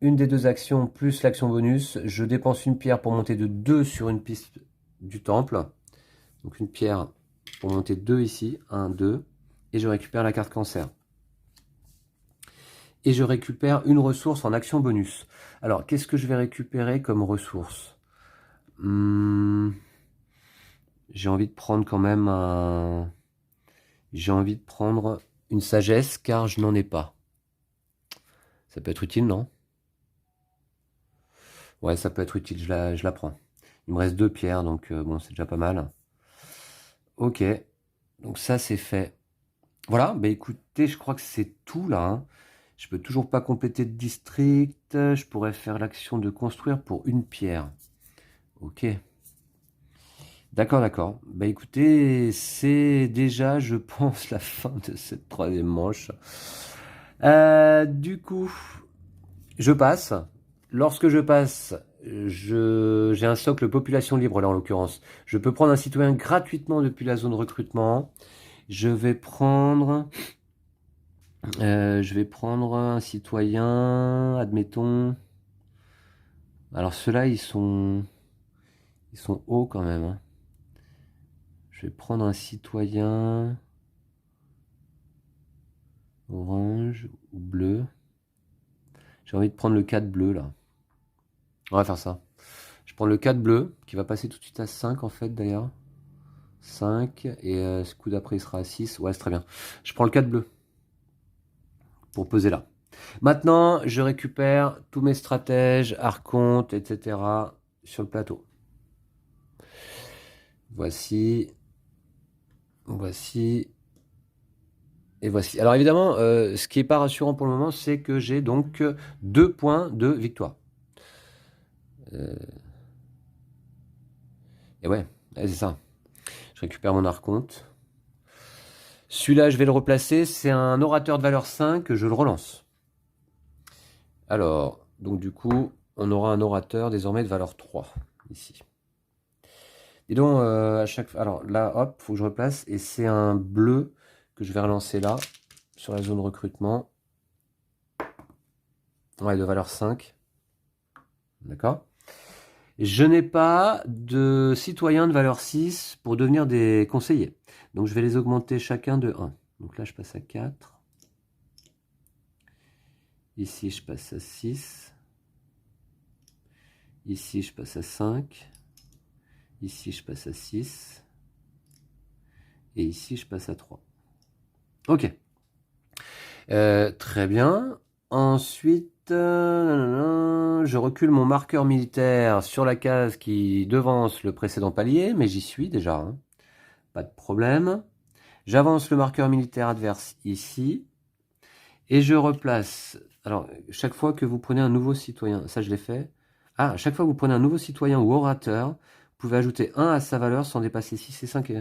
une des 2 actions plus l'action bonus. Je dépense une pierre pour monter de 2 sur une piste du temple. Donc une pierre pour monter 2 ici. 1, 2. Et je récupère la carte cancer. Et je récupère une ressource en action bonus. Alors, qu'est-ce que je vais récupérer comme ressource? J'ai envie de prendre quand même un... J'ai envie de prendre une sagesse, car je n'en ai pas. Ça peut être utile, non? Ouais, ça peut être utile, je la prends. Il me reste 2 pierres, donc bon, c'est déjà pas mal. Ok, donc ça c'est fait. Voilà, bah écoutez, je crois que c'est tout là. Hein. Je peux toujours pas compléter de district. Je pourrais faire l'action de construire pour une pierre. Ok. D'accord, d'accord. Bah écoutez, c'est déjà, je pense, la fin de cette troisième manche. Du coup, je passe. Lorsque je passe, j'ai un socle population libre là en l'occurrence. Je peux prendre un citoyen gratuitement depuis la zone recrutement. Je vais prendre un citoyen, admettons. Alors ceux-là, ils sont hauts quand même. Hein. Je vais prendre un citoyen orange ou bleu. J'ai envie de prendre le 4 bleu là. On va faire ça. Je prends le 4 bleu qui va passer tout de suite à 5 en fait d'ailleurs. 5 et ce coup d'après il sera à 6. Ouais, c'est très bien. Je prends le 4 bleu pour peser là. Maintenant, je récupère tous mes stratèges, archontes, etc. sur le plateau. Voici. Et voici. Alors évidemment, ce qui n'est pas rassurant pour le moment, c'est que j'ai donc 2 points de victoire. Et ouais, c'est ça. Je récupère mon archonte. Celui-là, je vais le replacer. C'est un orateur de valeur 5. Je le relance. Alors, donc du coup, on aura un orateur désormais de valeur 3, ici. Et donc, à chaque fois... Alors là, hop, il faut que je replace. Et c'est un bleu que je vais relancer là, sur la zone recrutement. Ouais, de valeur 5. D'accord. Je n'ai pas de citoyens de valeur 6 pour devenir des conseillers. Donc je vais les augmenter chacun de 1. Donc là, je passe à 4. Ici, je passe à 6. Ici, je passe à 5. Ici, je passe à 6. Et ici, je passe à 3. Ok. Très bien. Ensuite, je recule mon marqueur militaire sur la case qui devance le précédent palier, mais j'y suis déjà, hein. Pas de problème. J'avance le marqueur militaire adverse ici. Et je replace. Alors, chaque fois que vous prenez un nouveau citoyen, ça je l'ai fait. Ah, chaque fois que vous prenez un nouveau citoyen ou orateur, vous pouvez ajouter 1 à sa valeur sans dépasser 6 et 5.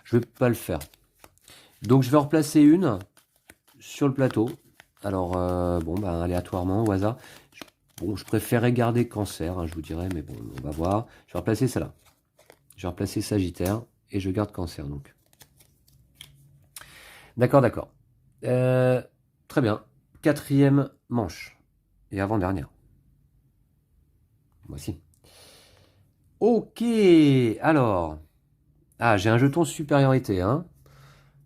Je ne vais pas le faire. Donc je vais en replacer une sur le plateau. Alors, bon, bah, aléatoirement, au hasard. Bon, je préférais garder cancer, hein, je vous dirais, mais bon, on va voir. Je vais replacer celle-là. Je vais replacer Sagittaire et je garde cancer, donc. D'accord, d'accord. Très bien. 4e manche. Et avant-dernière. Voici. Ok, alors. Ah, j'ai un jeton supériorité, hein.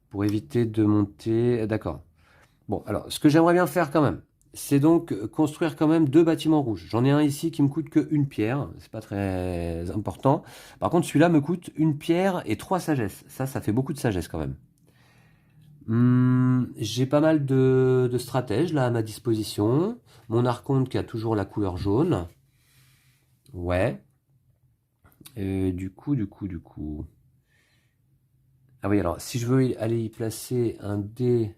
Pour éviter de monter. D'accord. Bon, alors, ce que j'aimerais bien faire quand même, c'est donc construire quand même 2 bâtiments rouges. J'en ai un ici qui me coûte que 1 pierre. C'est pas très important. Par contre, celui-là me coûte 1 pierre et 3 sagesse. Ça fait beaucoup de sagesse quand même. J'ai pas mal de stratèges là à ma disposition. Mon archonte qui a toujours la couleur jaune. Ouais. Du coup. Ah oui, alors si je veux aller y placer un dé.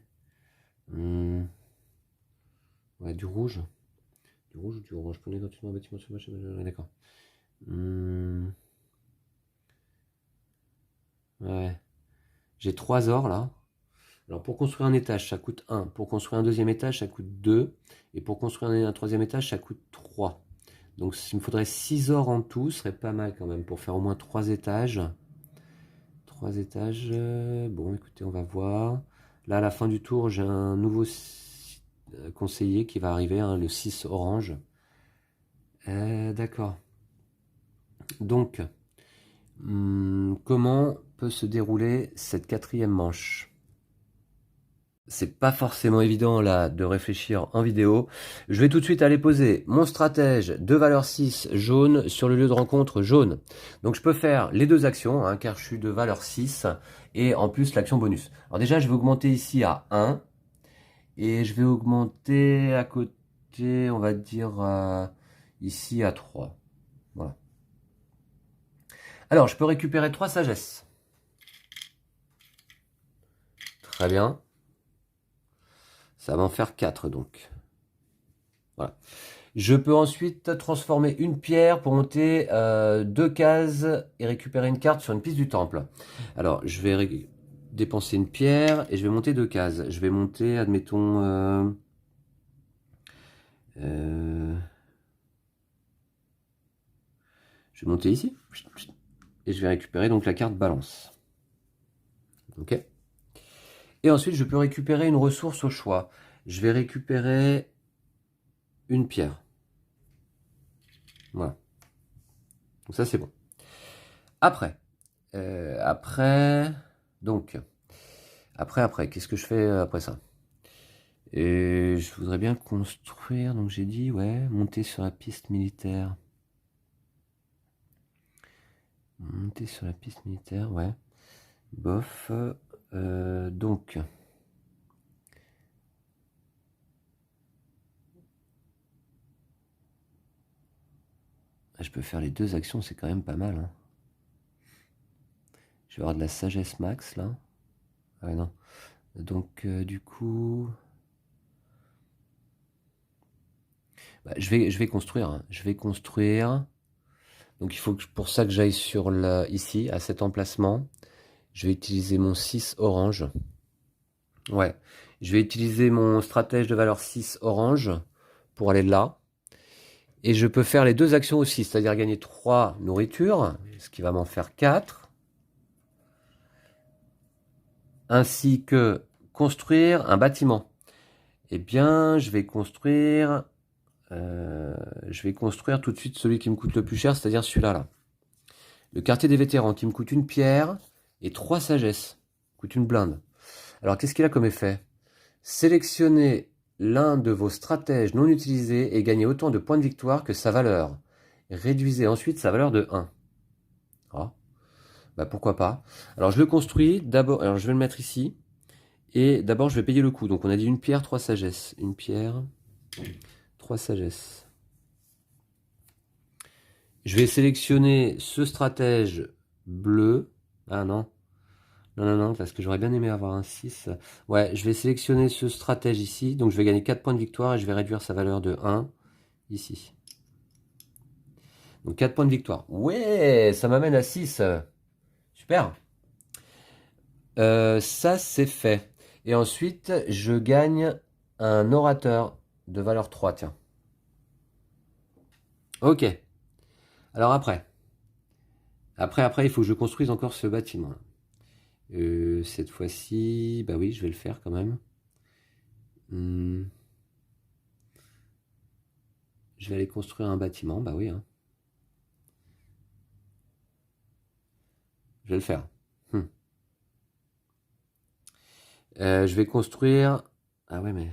Ouais, du rouge. Du rouge ou du orange? Prenez gratuitement un bâtiment sur ma. D'accord. Ouais. J'ai 3 ors là. Alors pour construire un étage, ça coûte 1. Pour construire un deuxième étage, ça coûte 2. Et pour construire un troisième étage, ça coûte 3. Donc il me faudrait 6 ors en tout, ce serait pas mal quand même pour faire au moins 3 étages. 3 étages. Bon, écoutez, on va voir. Là, à la fin du tour, j'ai un nouveau conseiller qui va arriver, hein, le 6 orange. D'accord. Donc, comment peut se dérouler cette 4e manche? C'est pas forcément évident là de réfléchir en vidéo. Je vais tout de suite aller poser mon stratège de valeur 6 jaune sur le lieu de rencontre jaune. Donc je peux faire les 2 actions, hein, car je suis de valeur 6 et en plus l'action bonus. Alors déjà je vais augmenter ici à 1 et je vais augmenter à côté, on va dire ici à 3. Voilà. Alors je peux récupérer 3 sagesses. Très bien. Ça va en faire 4 donc. Voilà. Je peux ensuite transformer une pierre pour monter 2 cases et récupérer une carte sur une piste du temple. Alors, je vais dépenser une pierre et je vais monter 2 cases. Je vais monter, admettons... je vais monter ici. Et je vais récupérer donc la carte balance. Ok. Et ensuite, je peux récupérer une ressource au choix. Je vais récupérer une pierre. Voilà. Donc ça, c'est bon. Après, donc, après, qu'est-ce que je fais après ça? Et je voudrais bien construire, donc j'ai dit, ouais, monter sur la piste militaire. Monter sur la piste militaire, ouais. Bof. Donc. Je peux faire les 2 actions, c'est quand même pas mal, hein. Je vais avoir de la sagesse max, là. Ah ouais, non. Donc du coup... Bah, je vais construire, hein. Je vais construire. Donc il faut que, pour ça que j'aille sur ici, à cet emplacement. Je vais utiliser mon 6 orange. Ouais. Je vais utiliser mon stratège de valeur 6 orange pour aller là. Et je peux faire les deux actions aussi, c'est-à-dire gagner 3 nourritures, ce qui va m'en faire 4. Ainsi que construire un bâtiment. Eh bien, je vais construire tout de suite celui qui me coûte le plus cher, c'est-à-dire celui-là. Là. Le quartier des vétérans qui me coûte une pierre et 3 sagesses. Coûte une blinde. Alors, qu'est-ce qu'il a comme effet? Sélectionnez l'un de vos stratèges non utilisés et gagnez autant de points de victoire que sa valeur. Réduisez ensuite sa valeur de 1. Ah, bah pourquoi pas. Alors, je le construis d'abord. Alors, je vais le mettre ici. Et d'abord, je vais payer le coût. Donc, on a dit une pierre, 3 sagesses. Une pierre, 3 sagesses. Je vais sélectionner ce stratège bleu. Ah non. Non, parce que j'aurais bien aimé avoir un 6. Ouais, je vais sélectionner ce stratège ici. Donc, je vais gagner 4 points de victoire et je vais réduire sa valeur de 1 ici. Donc, 4 points de victoire. Ouais, ça m'amène à 6. Super. Ça, c'est fait. Et ensuite, je gagne un orateur de valeur 3, tiens. Ok. Alors après, il faut que je construise encore ce bâtiment. Cette fois-ci, bah oui, je vais le faire quand même. Je vais aller construire un bâtiment, bah oui. Hein. Je vais le faire. Je vais construire... Ah ouais, mais...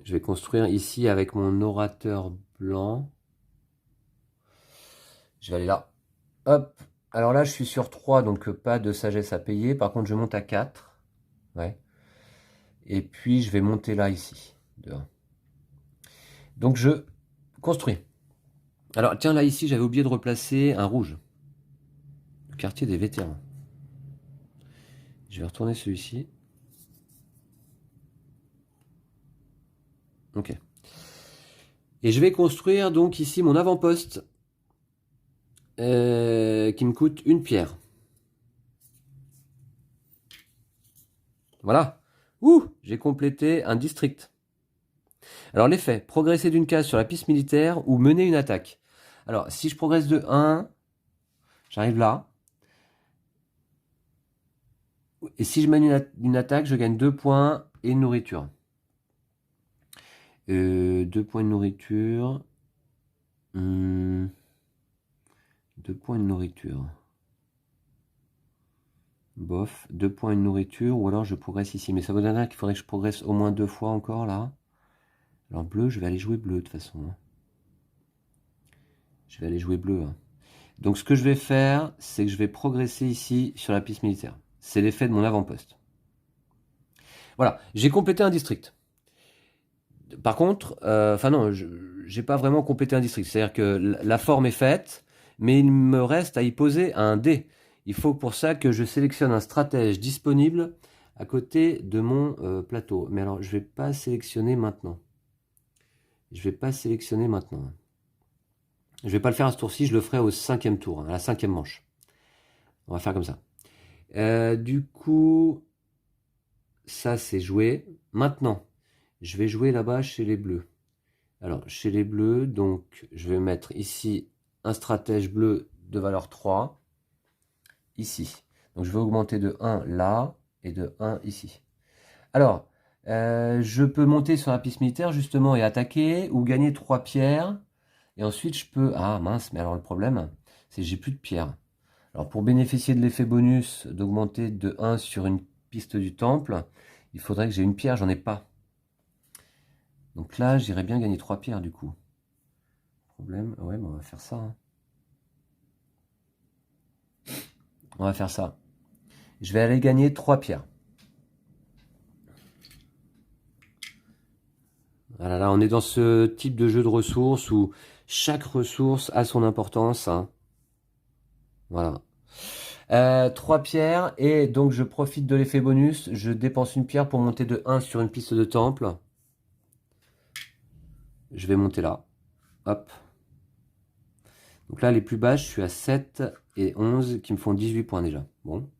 Je vais construire ici avec mon orateur blanc. Je vais aller là. Hop. Alors là, je suis sur 3, donc pas de sagesse à payer. Par contre, je monte à 4. Ouais. Et puis, je vais monter là, ici. De 1. Donc, je construis. Alors, tiens, là, ici, j'avais oublié de replacer un rouge. Le quartier des vétérans. Je vais retourner celui-ci. Ok. Et je vais construire donc ici mon avant-poste. Qui me coûte une pierre. Voilà. Ouh, j'ai complété un district. Alors l'effet, progresser d'une case sur la piste militaire ou mener une attaque. Alors si je progresse de 1, j'arrive là. Et si je mène une attaque, je gagne 2 points et une nourriture. 2 points de nourriture. 2 points de nourriture. Bof, 2 points de nourriture, ou alors je progresse ici. Mais ça veut dire qu'il faudrait que je progresse au moins 2 fois encore là. Alors bleu, je vais aller jouer bleu de toute façon. Je vais aller jouer bleu. Hein. Donc ce que je vais faire, c'est que je vais progresser ici sur la piste militaire. C'est l'effet de mon avant-poste. Voilà, j'ai complété un district. Par contre, non, j'ai pas vraiment complété un district. C'est-à-dire que la forme est faite, mais il me reste à y poser un dé. Il faut pour ça que je sélectionne un stratège disponible à côté de mon plateau. Mais alors, je vais pas sélectionner maintenant. Je vais pas sélectionner maintenant. Je vais pas le faire à ce tour-ci, je le ferai au 5e tour, à la 5e manche. On va faire comme ça. Du coup, ça c'est joué. Maintenant, je vais jouer là-bas chez les bleus. Alors, chez les bleus, donc, je vais mettre ici un stratège bleu de valeur 3. Ici. Donc, je vais augmenter de 1 là et de 1 ici. Alors, je peux monter sur la piste militaire justement et attaquer ou gagner 3 pierres. Et ensuite, je peux... Ah mince, mais alors le problème, c'est que j'ai plus de pierres. Alors, pour bénéficier de l'effet bonus d'augmenter de 1 sur une piste du temple, il faudrait que j'ai une pierre, j'en ai pas. Donc là, j'irais bien gagner 3 pierres du coup. Problème, ouais, mais on va faire ça. Hein. On va faire ça. Je vais aller gagner 3 pierres. Voilà, là, on est dans ce type de jeu de ressources où chaque ressource a son importance. Hein. Voilà. 3 pierres, et donc je profite de l'effet bonus, je dépense une pierre pour monter de 1 sur une piste de temple. Je vais monter là. Hop. Donc là, les plus bas, je suis à 7 et 11 qui me font 18 points déjà. Bon.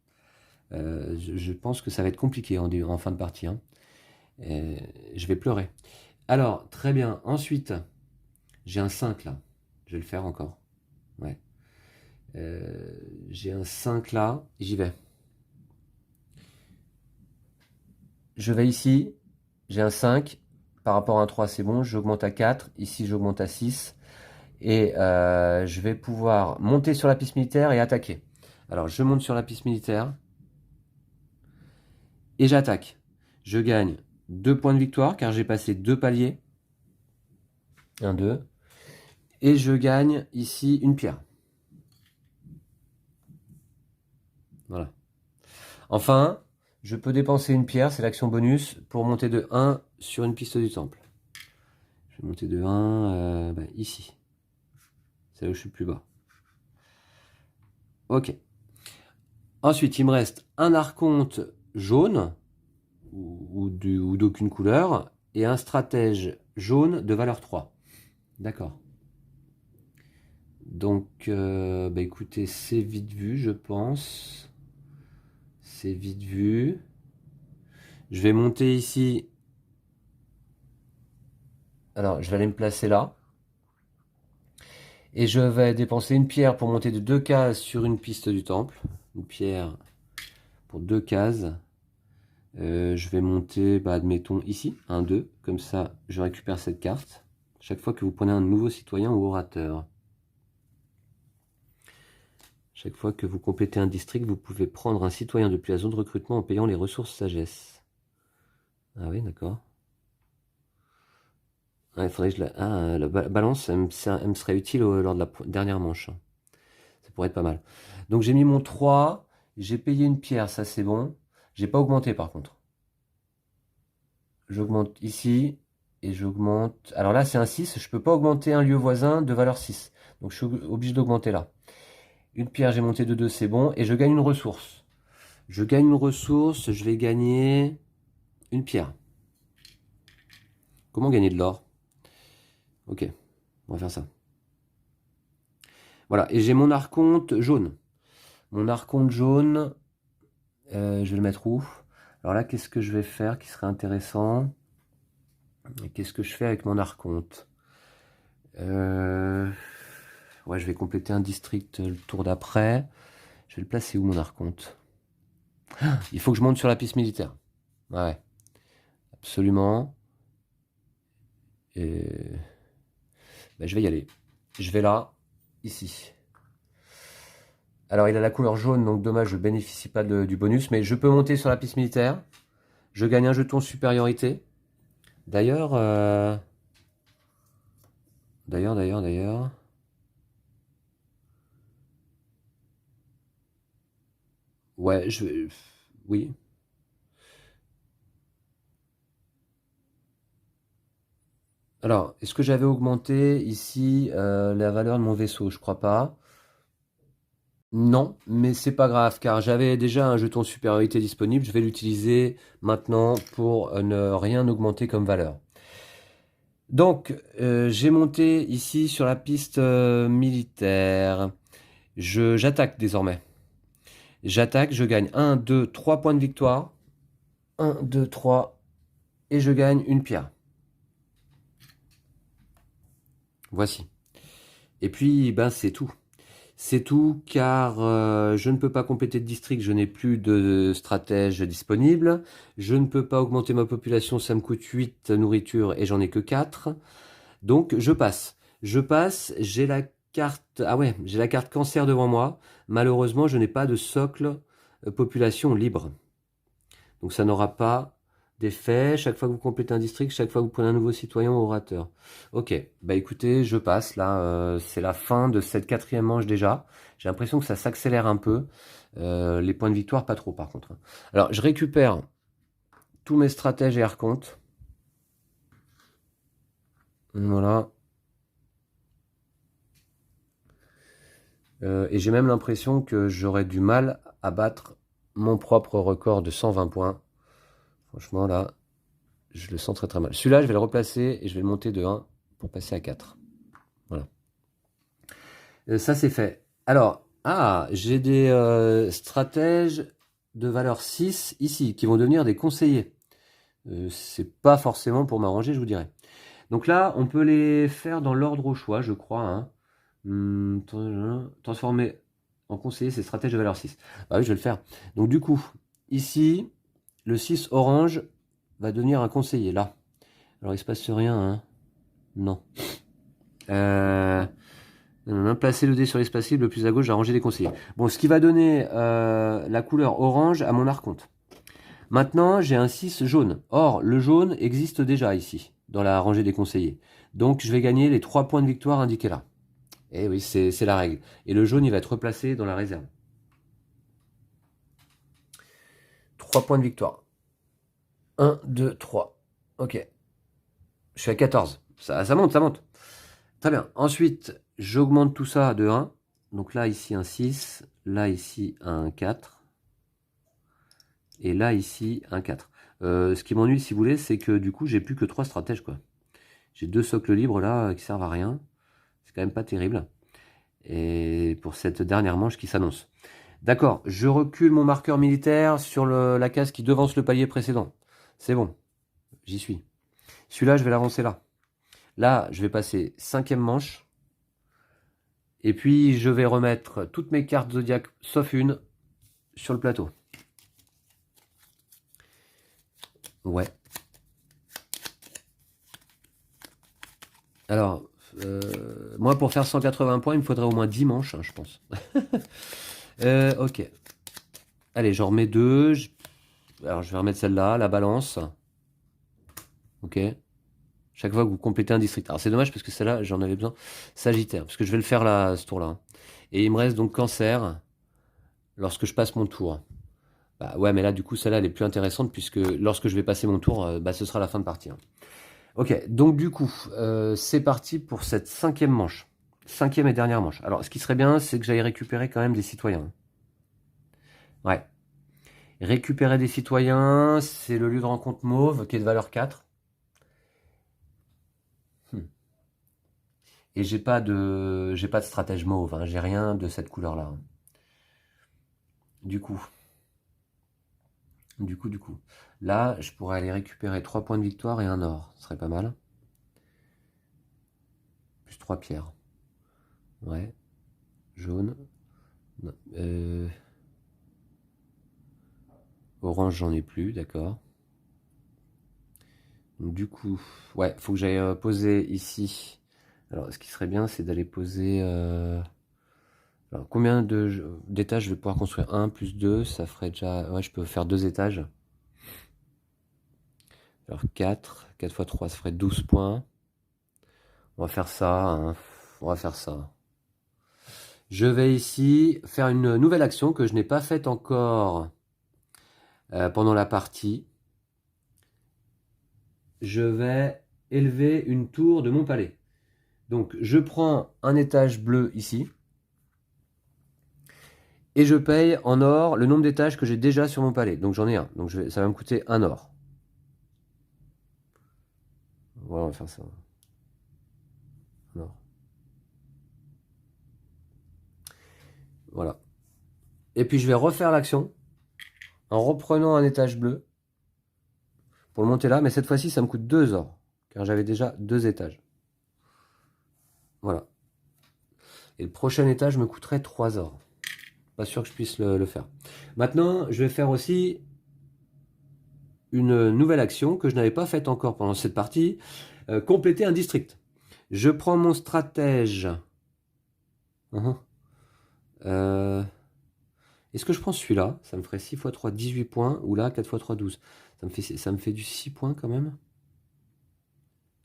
Je pense que ça va être compliqué en fin de partie, hein. Je vais pleurer. Alors, très bien. Ensuite, j'ai un 5 là. Je vais le faire encore. Ouais. J'ai un 5 là. J'y vais. Je vais ici. J'ai un 5. Par rapport à un 3, c'est bon. J'augmente à 4. Ici, j'augmente à 6. Et je vais pouvoir monter sur la piste militaire et attaquer. Alors, je monte sur la piste militaire. Et j'attaque. Je gagne 2 points de victoire car j'ai passé 2 paliers. 1, 2. Et je gagne ici une pierre. Voilà. Enfin, je peux dépenser une pierre, c'est l'action bonus, pour monter de 1 sur une piste du temple. Je vais monter de 1 ici. C'est là où je suis plus bas. Ok. Ensuite, il me reste un archonte jaune, ou d'aucune couleur, et un stratège jaune de valeur 3. D'accord. Donc, écoutez, c'est vite vu, je pense. C'est vite vu. Je vais monter ici. Alors, je vais aller me placer là. Et je vais dépenser une pierre pour monter de 2 cases sur une piste du temple. Une pierre pour 2 cases. Je vais monter, admettons, ici, 1, 2. Comme ça, je récupère cette carte. Chaque fois que vous prenez un nouveau citoyen ou orateur. Chaque fois que vous complétez un district, vous pouvez prendre un citoyen depuis la zone de recrutement en payant les ressources sagesse. Ah oui, d'accord. Il faudrait que je la... Ah, la balance, elle me serait utile lors de la dernière manche. Ça pourrait être pas mal. Donc j'ai mis mon 3, j'ai payé une pierre, ça c'est bon. J'ai pas augmenté par contre. J'augmente ici, et j'augmente... Alors là c'est un 6, je peux pas augmenter un lieu voisin de valeur 6. Donc je suis obligé d'augmenter là. Une pierre, j'ai monté de 2, c'est bon. Et je gagne une ressource. Je gagne une ressource, je vais gagner une pierre. Comment gagner de l'or? Ok, on va faire ça. Voilà, et j'ai mon archonte jaune. Mon archonte jaune, je vais le mettre où? Alors là, qu'est-ce que je vais faire qui serait intéressant? Qu'est-ce que je fais avec mon archonte? Ouais, je vais compléter un district le tour d'après. Je vais le placer où, mon archonte? Il faut que je monte sur la piste militaire. Ouais, absolument. Et... je vais y aller. Je vais là, ici. Alors, il a la couleur jaune, donc dommage, je ne bénéficie pas du bonus, mais je peux monter sur la piste militaire. Je gagne un jeton supériorité. D'ailleurs, d'ailleurs. Ouais, oui. Alors, est-ce que j'avais augmenté ici la valeur de mon vaisseau? Je crois pas. Non, mais c'est pas grave, car j'avais déjà un jeton supériorité disponible. Je vais l'utiliser maintenant pour ne rien augmenter comme valeur. Donc, j'ai monté ici sur la piste militaire. J'attaque désormais. J'attaque, je gagne 1, 2, 3 points de victoire. 1, 2, 3. Et je gagne une pierre. Voici. Et puis, c'est tout. C'est tout car je ne peux pas compléter de district, je n'ai plus de stratège disponible. Je ne peux pas augmenter ma population, ça me coûte 8 nourriture et j'en ai que 4. Donc je passe. Je passe, j'ai la carte... Ah ouais, j'ai la carte cancer devant moi. Malheureusement, je n'ai pas de socle population libre. Donc ça n'aura pas d'effet. Chaque fois que vous complétez un district, chaque fois que vous prenez un nouveau citoyen ou orateur. Ok, écoutez, je passe. Là, c'est la fin de cette 4e manche déjà. J'ai l'impression que ça s'accélère un peu. Les points de victoire, pas trop par contre. Alors, je récupère tous mes stratèges et archontes. Voilà. Et j'ai même l'impression que j'aurais du mal à battre mon propre record de 120 points. Franchement, là, je le sens très très mal. Celui-là, je vais le replacer et je vais le monter de 1 pour passer à 4. Voilà. Ça, c'est fait. Alors, j'ai des stratèges de valeur 6 ici, qui vont devenir des conseillers. C'est pas forcément pour m'arranger, je vous dirais. Donc là, on peut les faire dans l'ordre au choix, je crois. Hein. Transformer en conseiller ces stratèges de valeur 6. Ah oui, je vais le faire. Donc du coup, ici, le 6 orange va devenir un conseiller, là. Alors il se passe rien, hein. Non. Placer le dé sur l'espace libre le plus à gauche, j'ai rangé les conseillers. Bon, ce qui va donner la couleur orange à mon archonte. Maintenant, j'ai un 6 jaune. Or, le jaune existe déjà ici, dans la rangée des conseillers. Donc, je vais gagner les 3 points de victoire indiqués là. Et oui, c'est la règle. Et le jaune, il va être replacé dans la réserve. 3 points de victoire. 1, 2, 3. Ok. Je suis à 14. Ça monte, ça monte. Très bien. Ensuite, j'augmente tout ça de 1. Donc là, ici, un 6. Là, ici, un 4. Et là, ici, un 4. Ce qui m'ennuie, si vous voulez, c'est que du coup, j'ai plus que 3 stratèges, quoi. J'ai 2 socles libres, là, qui servent à rien. C'est quand même pas terrible. Et pour cette dernière manche qui s'annonce. D'accord, je recule mon marqueur militaire sur la case qui devance le palier précédent. C'est bon, j'y suis. Celui-là, je vais l'avancer là. Là, je vais passer 5e manche. Et puis, je vais remettre toutes mes cartes Zodiac, sauf une, sur le plateau. Ouais. Alors, moi, pour faire 180 points, il me faudrait au moins 10 manches, hein, je pense. Ok. Allez, j'en remets 2. Alors, je vais remettre celle-là, la balance. Ok. Chaque fois que vous complétez un district. Alors, c'est dommage parce que celle-là, j'en avais besoin. Sagittaire, parce que je vais le faire là, ce tour-là. Et il me reste donc Cancer lorsque je passe mon tour. Bah ouais, mais là, du coup, celle-là, elle est plus intéressante puisque lorsque je vais passer mon tour, ce sera la fin de partie. Hein. Ok, donc du coup, c'est parti pour cette 5e manche. 5e et dernière manche. Alors, ce qui serait bien, c'est que j'aille récupérer quand même des citoyens. Ouais. Récupérer des citoyens, c'est le lieu de rencontre mauve qui est de valeur 4. Et j'ai pas de stratège mauve, hein. J'ai rien de cette couleur-là. Hein. Du coup. Là, je pourrais aller récupérer 3 points de victoire et un or. Ce serait pas mal. Plus 3 pierres. Ouais. Jaune. Orange, j'en ai plus, d'accord. Donc du coup, ouais, faut que j'aille poser ici. Alors, ce qui serait bien, c'est d'aller poser... Alors, combien d'étages je vais pouvoir construire? 1 plus 2, ça ferait déjà... Ouais, je peux faire 2 étages. Alors 4 x 3, ça ferait 12 points. On va faire ça, hein. On va faire ça. Je vais ici faire une nouvelle action que je n'ai pas faite encore pendant la partie. Je vais élever une tour de mon palais. Donc je prends un étage bleu ici. Et je paye en or le nombre d'étages que j'ai déjà sur mon palais. Donc j'en ai un. Donc ça va me coûter un or. Voilà, on va faire ça. Un or. Voilà. Et puis je vais refaire l'action en reprenant un étage bleu pour le monter là. Mais cette fois-ci, ça me coûte 2 or. Car j'avais déjà 2 étages. Voilà. Et le prochain étage me coûterait 3 or. Pas sûr que je puisse le faire. Maintenant, je vais faire aussi une nouvelle action que je n'avais pas faite encore pendant cette partie. Compléter un district. Je prends mon stratège. Est-ce que je prends celui-là? Ça me ferait 6 x 3, 18 points. Ou là, 4 x 3, 12. Ça me fait du 6 points quand même.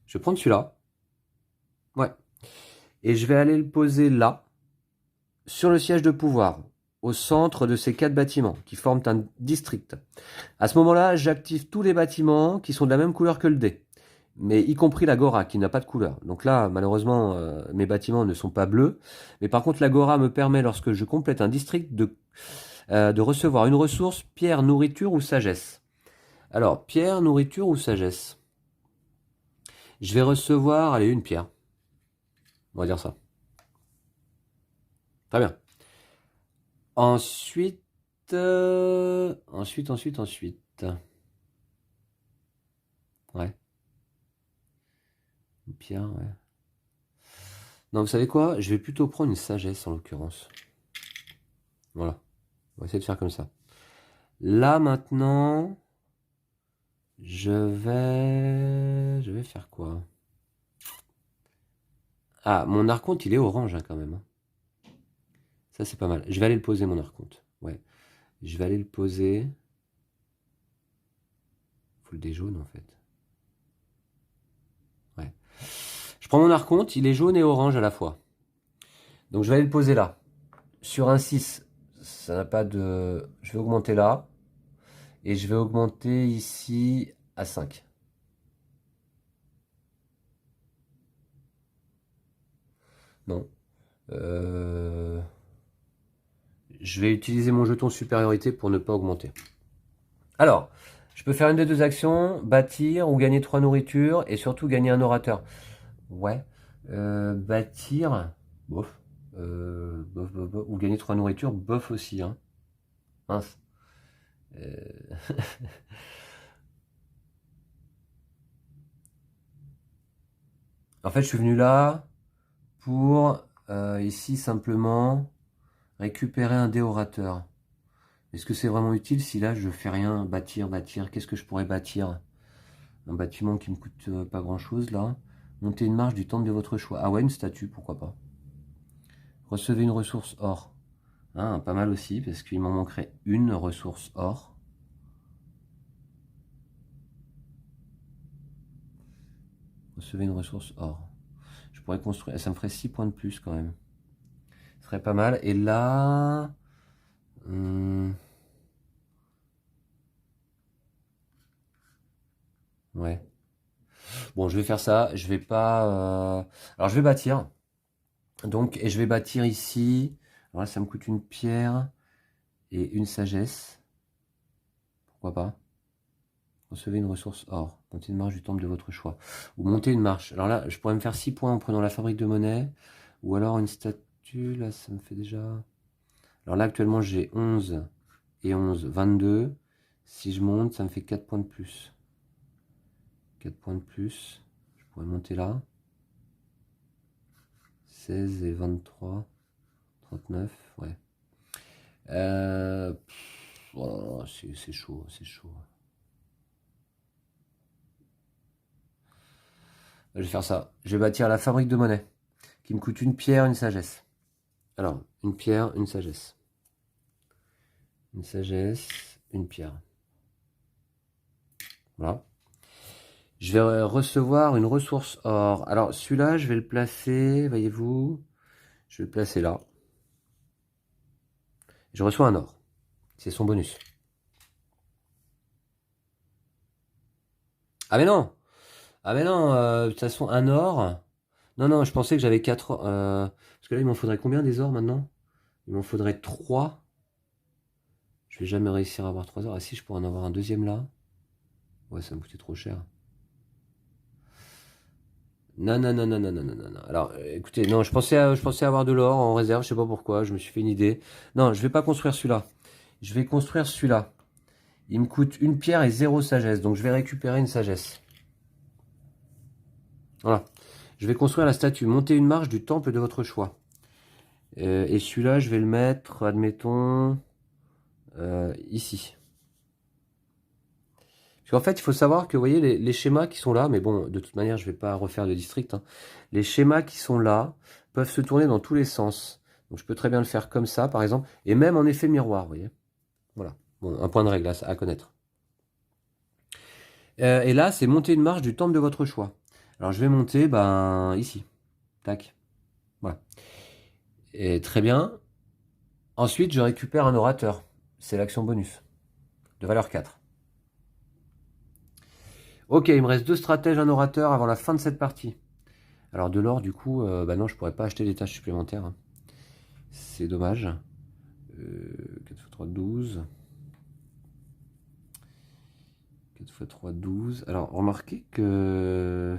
Je vais prendre celui-là. Ouais. Et je vais aller le poser là. Sur le siège de pouvoir. Au centre de ces 4 bâtiments qui forment un district. À ce moment-là, j'active tous les bâtiments qui sont de la même couleur que le dé. mais y compris l'agora qui n'a pas de couleur. Donc là, malheureusement, mes bâtiments ne sont pas bleus. Mais par contre, l'agora me permet, lorsque je complète un district, de recevoir une ressource, pierre, nourriture ou sagesse. Alors, pierre, nourriture ou sagesse? Je vais recevoir, allez, une pierre. On va dire ça. Très bien. Ensuite, ensuite. Ouais. Une pierre, ouais. Non, vous savez quoi? Je vais plutôt prendre une sagesse en l'occurrence. Voilà. On va essayer de faire comme ça. Là maintenant, je vais faire quoi? Ah, mon archonte, il est orange hein, quand même, hein. Ça, c'est pas mal. Je vais aller le poser, mon archonte. Ouais. Je vais aller le poser. Faut le dé jaune, en fait. Ouais. Je prends mon archonte, il est jaune et orange à la fois. Donc, je vais aller le poser là. Sur un 6, ça n'a pas de... Je vais augmenter là. Et je vais augmenter ici à 5. Non. Je vais utiliser mon jeton supériorité pour ne pas augmenter. Alors, je peux faire une des deux actions, bâtir ou gagner 3 nourritures et surtout gagner un orateur. Ouais. Bâtir, bof. Bof. Ou gagner 3 nourritures, bof aussi. Hein. Mince. Euh, En fait, je suis venu là pour ici simplement récupérer un dé orateur. Est-ce que c'est vraiment utile si là je fais rien? Bâtir. Qu'est-ce que je pourrais bâtir? Un bâtiment qui me coûte pas grand chose là. Monter une marche du temple de votre choix. Ah ouais, une statue, pourquoi pas. Recevez une ressource or. Ah, pas mal aussi, parce qu'il m'en manquerait une ressource or. Recevez une ressource or. Je pourrais construire. Ça me ferait 6 points de plus quand même. Ce serait pas mal. Et là. Ouais. Bon, je vais faire ça. Je vais pas. Alors, je vais bâtir. Donc, et je vais bâtir ici. Alors là, ça me coûte une pierre et une sagesse. Pourquoi pas? Recevez une ressource or. Montez une marche du temple de votre choix. Ou monter une marche. Alors là, je pourrais me faire 6 points en prenant la fabrique de monnaie. Ou alors une statue. Là, ça me fait déjà... Alors là, actuellement, j'ai 11 et 11, 22. Si je monte, ça me fait 4 points de plus. 4 points de plus. Je pourrais monter là. 16 et 23. 39, ouais. Oh, c'est chaud, c'est chaud. Je vais faire ça. Je vais bâtir la fabrique de monnaie. Qui me coûte une pierre, une sagesse. Alors, une pierre, une sagesse. Une sagesse, une pierre. Voilà. Je vais recevoir une ressource or. Alors, celui-là, je vais le placer, voyez-vous. Je vais le placer là. Je reçois un or. C'est son bonus. Ah mais non! Ah mais non, de toute façon, un or. Non, je pensais que j'avais 4 or. Parce que là, il m'en faudrait combien des ors maintenant? Il m'en faudrait 3. Je vais jamais réussir à avoir 3 ors. Ah si, je pourrais en avoir un deuxième là. Ouais, ça me coûtait trop cher. Non. Alors, écoutez, non, je pensais avoir de l'or en réserve, je sais pas pourquoi, je me suis fait une idée. Non, je vais pas construire celui-là. Je vais construire celui-là. Il me coûte une pierre et 0 sagesse, donc je vais récupérer une sagesse. Voilà. Je vais construire la statue. Monter une marche du temple de votre choix. Et celui-là, je vais le mettre, admettons, ici. Parce qu'en fait, il faut savoir que, vous voyez, les schémas qui sont là, mais bon, de toute manière, je ne vais pas refaire de district. Hein. Les schémas qui sont là peuvent se tourner dans tous les sens. Donc, je peux très bien le faire comme ça, par exemple, et même en effet miroir, vous voyez. Voilà. Bon, un point de règle à connaître. Et là, c'est monter une marche du temple de votre choix. Alors, je vais monter, ben, ici. Tac. Voilà. Et très bien. Ensuite, je récupère un orateur. C'est l'action bonus. De valeur 4. Ok, il me reste 2 stratèges, un orateur avant la fin de cette partie. Alors de l'or, du coup, bah non, je pourrais pas acheter des tâches supplémentaires, hein. C'est dommage. 4 x 3, 12. 4 x 3, 12. Alors, remarquez que...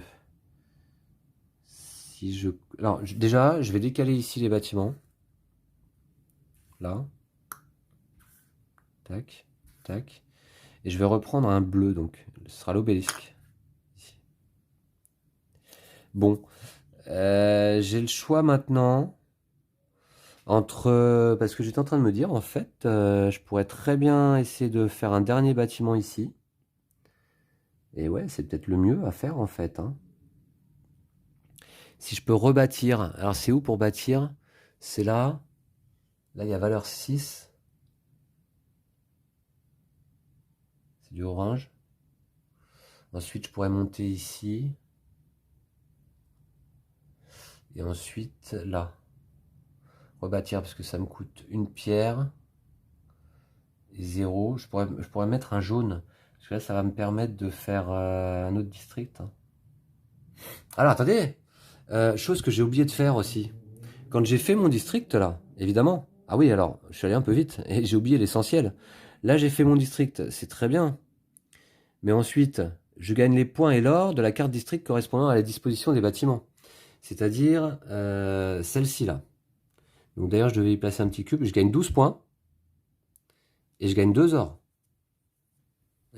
Si je... Alors, déjà, je vais décaler ici les bâtiments. Là. Tac, tac. Et je vais reprendre un bleu, donc. Ce sera l'obélisque. Ici. Bon. J'ai le choix maintenant entre... Parce que j'étais en train de me dire, en fait, je pourrais très bien essayer de faire un dernier bâtiment ici. Et ouais, c'est peut-être le mieux à faire, en fait, hein. Si je peux rebâtir... Alors, c'est où pour bâtir? C'est là. Là, il y a valeur 6. C'est du orange. Ensuite, je pourrais monter ici. Et ensuite, là. Rebâtir, parce que ça me coûte une pierre. Et 0. Je pourrais mettre un jaune. Parce que là, ça va me permettre de faire un autre district. Alors, attendez. Chose que j'ai oublié de faire aussi. Quand j'ai fait mon district, là, évidemment. Ah oui, alors, je suis allé un peu vite. Et j'ai oublié l'essentiel. Là, j'ai fait mon district. C'est très bien. Mais ensuite, je gagne les points et l'or de la carte district correspondant à la disposition des bâtiments. C'est-à-dire celle-ci là. Donc d'ailleurs, je devais y placer un petit cube. Je gagne 12 points. Et je gagne 2 ors.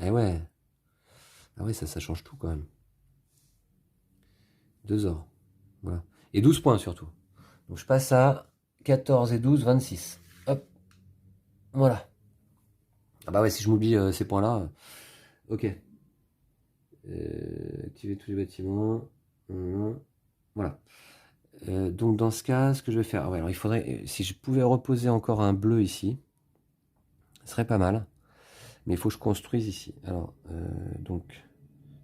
Eh ouais. Ah ouais, ça change tout quand même. 2 ors. Voilà. Et 12 points surtout. Donc je passe à 14 et 12, 26. Hop. Voilà. Ah bah ouais, si je m'oublie ces points-là. Ok. Activer tous les bâtiments. Voilà. Donc dans ce cas, ce que je vais faire... Ah ouais, alors il faudrait... Si je pouvais reposer encore un bleu ici, ce serait pas mal. Mais il faut que je construise ici. Alors, donc,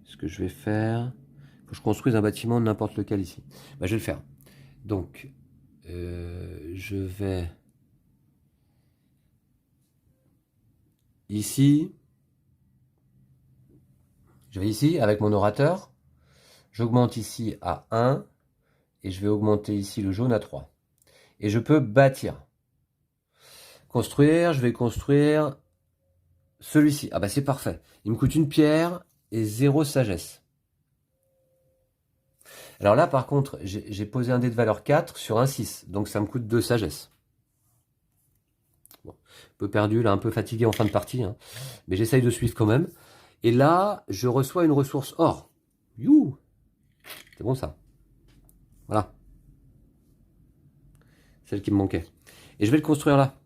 ce que je vais faire... Il faut que je construise un bâtiment de n'importe lequel ici. Bah, je vais le faire. Donc, je vais... Ici... Je vais ici, avec mon orateur. J'augmente ici à 1. Et je vais augmenter ici le jaune à 3. Et je peux bâtir. Construire, je vais construire celui-ci. Ah bah c'est parfait. Il me coûte une pierre et 0 sagesse. Alors là par contre, j'ai posé un dé de valeur 4 sur un 6. Donc ça me coûte 2 sagesse. Bon, un peu perdu, là, un peu fatigué en fin de partie. Hein. Mais j'essaye de suivre quand même. Et là, je reçois une ressource or. You. C'est bon ça. Voilà. Celle qui me manquait. Et je vais le construire là.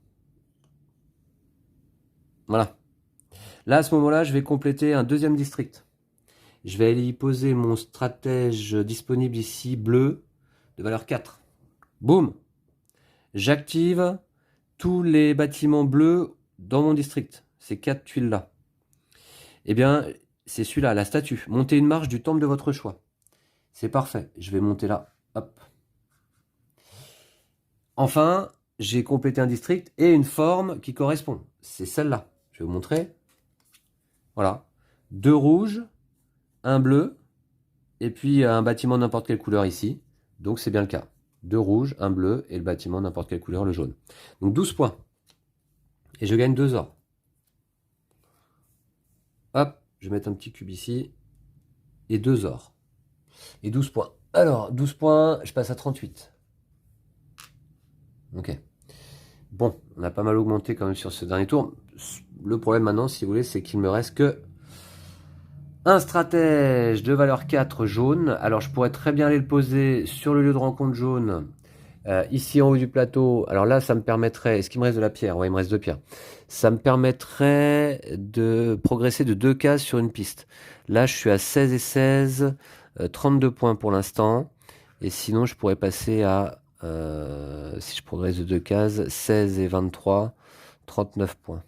Voilà. Là, à ce moment-là, je vais compléter un deuxième district. Je vais aller y poser mon stratège disponible ici, bleu, de valeur 4. Boum. J'active tous les bâtiments bleus dans mon district. Ces 4 tuiles-là. Eh bien, c'est celui-là, la statue. Montez une marche du temple de votre choix. C'est parfait. Je vais monter là. Hop. Enfin, j'ai complété un district et une forme qui correspond. C'est celle-là. Je vais vous montrer. Voilà. 2 rouges, un bleu, et puis un bâtiment de n'importe quelle couleur ici. Donc c'est bien le cas. 2 rouges, un bleu, et le bâtiment de n'importe quelle couleur, le jaune. Donc 12 points. Et je gagne 2 ors. Hop, je vais mettre un petit cube ici. Et 2 ors. Et 12 points. Alors, 12 points, je passe à 38. Ok. Bon, on a pas mal augmenté quand même sur ce dernier tour. Le problème maintenant, si vous voulez, c'est qu'il me reste que un stratège de valeur 4 jaune. Alors, je pourrais très bien aller le poser sur le lieu de rencontre jaune. Ici en haut du plateau. Alors là, ça me permettrait... Est-ce qu'il me reste de la pierre? Ouais, il me reste 2 pierres. Ça me permettrait de progresser de 2 cases sur une piste. Là, je suis à 16 et 16. 32 points pour l'instant. Et sinon, je pourrais passer à... si je progresse de 2 cases, 16 et 23, 39 points.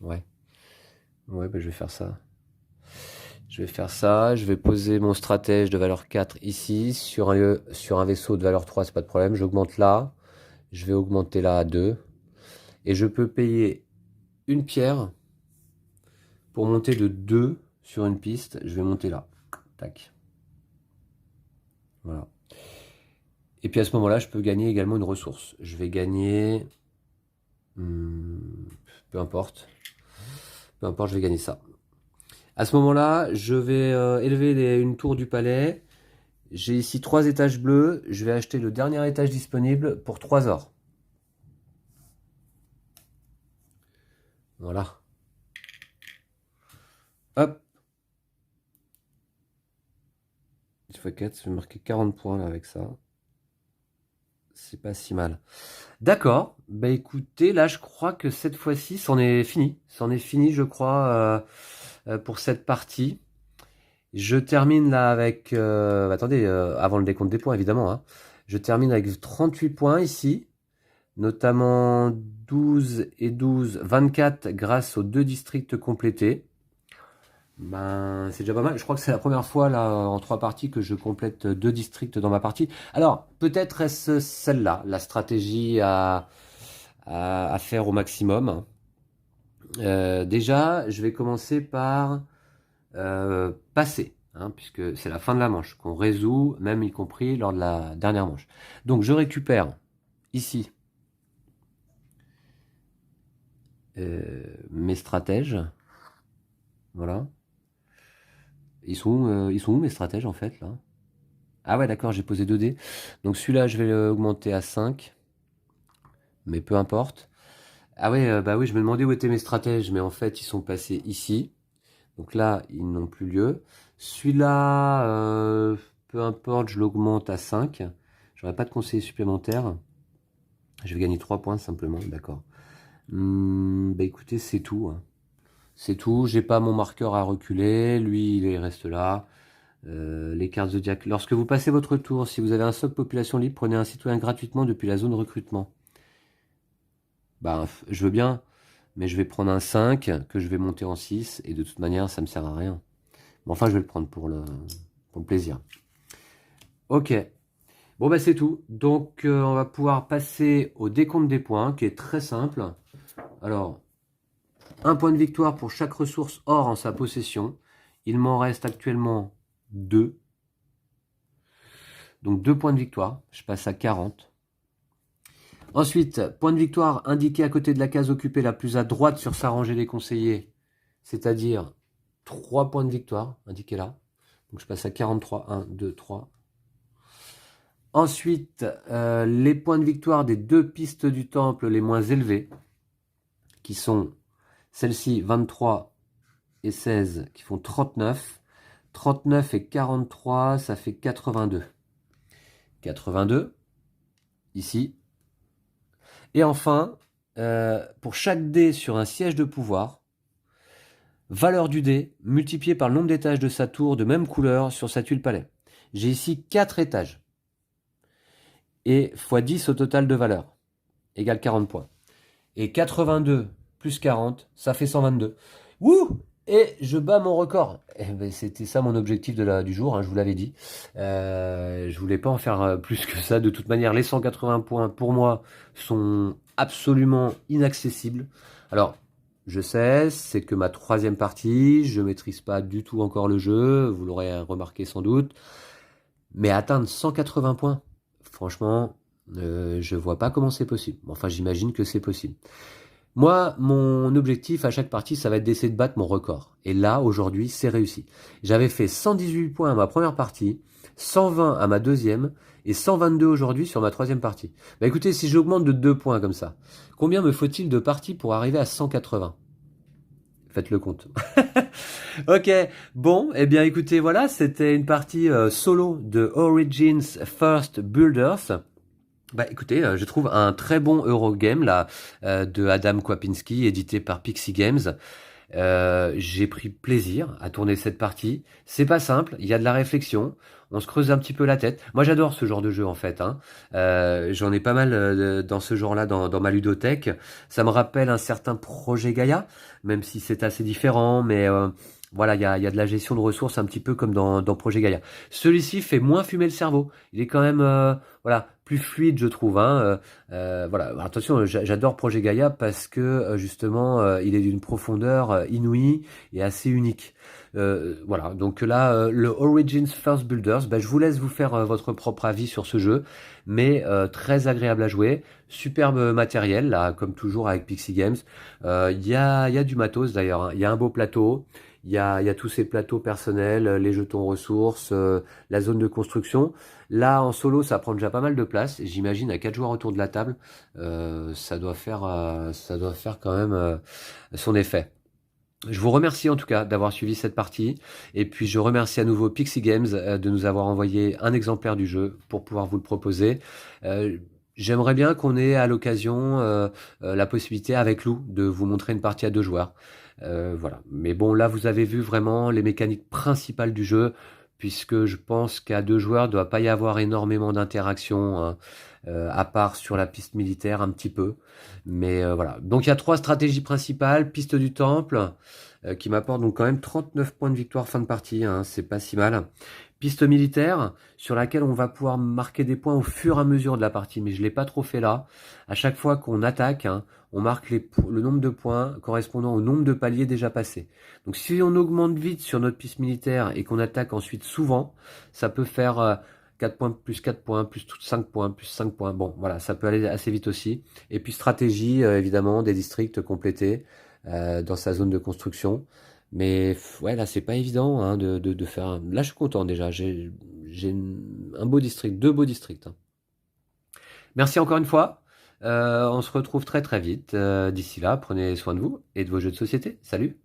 Ouais. Ouais, bah, je vais faire ça. Je vais faire ça. Je vais poser mon stratège de valeur 4 ici. Sur un vaisseau de valeur 3, c'est pas de problème. J'augmente là. Je vais augmenter là à 2. Et je peux payer une pierre pour monter de 2 sur une piste, je vais monter là. Tac. Voilà. Et puis à ce moment-là, je peux gagner également une ressource. Je vais gagner... peu importe. Peu importe, je vais gagner ça. À ce moment-là, je vais élever une tour du palais. J'ai ici 3 étages bleus. Je vais acheter le dernier étage disponible pour 3 ors. Voilà. Hop. 10 x 4, je vais marquer 40 points là avec ça. C'est pas si mal. D'accord. Bah écoutez, là je crois que cette fois-ci, c'en est fini. C'en est fini, je crois, pour cette partie. Je termine là avec... attendez, avant le décompte des points, évidemment. Hein. Je termine avec 38 points ici. Notamment 12 et 12, 24 grâce aux 2 districts complétés. Ben, c'est déjà pas mal. Je crois que c'est la première fois là en 3 parties que je complète 2 districts dans ma partie. Alors, peut-être est-ce celle-là, la stratégie à faire au maximum. Déjà, je vais commencer par passer, hein, puisque c'est la fin de la manche, qu'on résout, même y compris lors de la dernière manche. Donc, je récupère ici mes stratèges. Voilà. Ils sont où mes stratèges en fait là? Ah ouais d'accord, j'ai posé 2 dés. Donc celui-là je vais l'augmenter à 5. Mais peu importe. Ah ouais, bah oui, je me demandais où étaient mes stratèges, mais en fait ils sont passés ici. Donc là, ils n'ont plus lieu. Celui-là, peu importe, je l'augmente à 5. J'aurai pas de conseiller supplémentaire. Je vais gagner 3 points simplement, d'accord. Bah écoutez, c'est tout. Hein. C'est tout, j'ai pas mon marqueur à reculer, lui il reste là. Les cartes zodiaques. Lorsque vous passez votre tour, si vous avez un stock population libre, prenez un citoyen gratuitement depuis la zone de recrutement. Bah, je veux bien, mais je vais prendre un 5 que je vais monter en 6 et de toute manière ça me sert à rien. Mais enfin je vais le prendre pour le plaisir. Ok, bon bah c'est tout. Donc on va pouvoir passer au décompte des points qui est très simple. Alors, un point de victoire pour chaque ressource or en sa possession. Il m'en reste actuellement 2. Donc 2 points de victoire, je passe à 40. Ensuite, point de victoire indiqué à côté de la case occupée la plus à droite sur sa rangée des conseillers, c'est-à-dire 3 points de victoire indiqués là. Donc je passe à 43, 1, 2, 3. Ensuite, les points de victoire des 2 pistes du temple les moins élevés, qui sont celles-ci 23 et 16, qui font 39. 39 et 43, ça fait 82. 82, ici. Et enfin, pour chaque dé sur un siège de pouvoir, valeur du dé multipliée par le nombre d'étages de sa tour de même couleur sur sa tuile palais. J'ai ici 4 étages. Et x 10 au total de valeur, égale 40 points. Et 82 plus 40, ça fait 122. Wouh! Et je bats mon record. Eh ben, c'était ça mon objectif du jour, hein, je vous l'avais dit. Je voulais pas en faire plus que ça. De toute manière, les 180 points, pour moi, sont absolument inaccessibles. Alors, je sais, c'est que ma 3e partie, je maîtrise pas du tout encore le jeu, vous l'aurez remarqué sans doute. Mais atteindre 180 points, franchement, je vois pas comment c'est possible. Enfin, j'imagine que c'est possible. Moi, mon objectif à chaque partie, ça va être d'essayer de battre mon record. Et là, aujourd'hui, c'est réussi. J'avais fait 118 points à ma première partie, 120 à ma deuxième, et 122 aujourd'hui sur ma 3e partie. Bah écoutez, si j'augmente de 2 points comme ça, combien me faut-il de parties pour arriver à 180 ? Faites le compte. Ok, bon, eh bien écoutez, voilà, c'était une partie solo de Origins First Builders. Bah écoutez, je trouve un très bon Eurogame là de Adam Kwapinski, édité par Pixie Games. J'ai pris plaisir à tourner cette partie. C'est pas simple, il y a de la réflexion, on se creuse un petit peu la tête. Moi j'adore ce genre de jeu en fait. Hein. J'en ai pas mal dans ce genre-là dans ma ludothèque. Ça me rappelle un certain projet Gaïa, même si c'est assez différent, mais Voilà, il y a de la gestion de ressources un petit peu comme dans Projet Gaïa. Celui-ci fait moins fumer le cerveau. Il est quand même voilà, plus fluide, je trouve. Hein. Voilà. Alors, attention, j'adore Projet Gaïa parce que justement, il est d'une profondeur inouïe et assez unique. Voilà, donc là, le Origins First Builders, bah, je vous laisse vous faire votre propre avis sur ce jeu, mais très agréable à jouer, superbe matériel, là, comme toujours avec Pixie Games. Il y a du matos d'ailleurs, hein. Il y a un beau plateau, il y a tous ces plateaux personnels, les jetons ressources, la zone de construction. Là, en solo, ça prend déjà pas mal de place. Et j'imagine à 4 joueurs autour de la table, ça doit faire quand même son effet. Je vous remercie en tout cas d'avoir suivi cette partie. Et puis je remercie à nouveau Pixie Games de nous avoir envoyé un exemplaire du jeu pour pouvoir vous le proposer. Euh, J'aimerais bien qu'on ait à l'occasion la possibilité avec Lou de vous montrer une partie à 2 joueurs. Voilà. Mais bon, là vous avez vu vraiment les mécaniques principales du jeu, puisque je pense qu'à 2 joueurs, il ne doit pas y avoir énormément d'interactions, hein, à part sur la piste militaire un petit peu. Mais voilà. Donc il y a 3 stratégies principales. Piste du temple, qui m'apporte donc quand même 39 points de victoire fin de partie, hein, c'est pas si mal. Piste militaire, sur laquelle on va pouvoir marquer des points au fur et à mesure de la partie, mais je l'ai pas trop fait là. À chaque fois qu'on attaque, hein, on marque le nombre de points correspondant au nombre de paliers déjà passés. Donc si on augmente vite sur notre piste militaire et qu'on attaque ensuite souvent, ça peut faire 4 points, plus 5 points, plus 5 points. Bon, voilà, ça peut aller assez vite aussi. Et puis stratégie, évidemment, des districts complétés dans sa zone de construction. Mais ouais, là, c'est pas évident hein, de faire. Là, je suis content déjà. J'ai un beau district, 2 beaux districts, hein. Merci encore une fois. On se retrouve très très vite. D'ici là, prenez soin de vous et de vos jeux de société. Salut!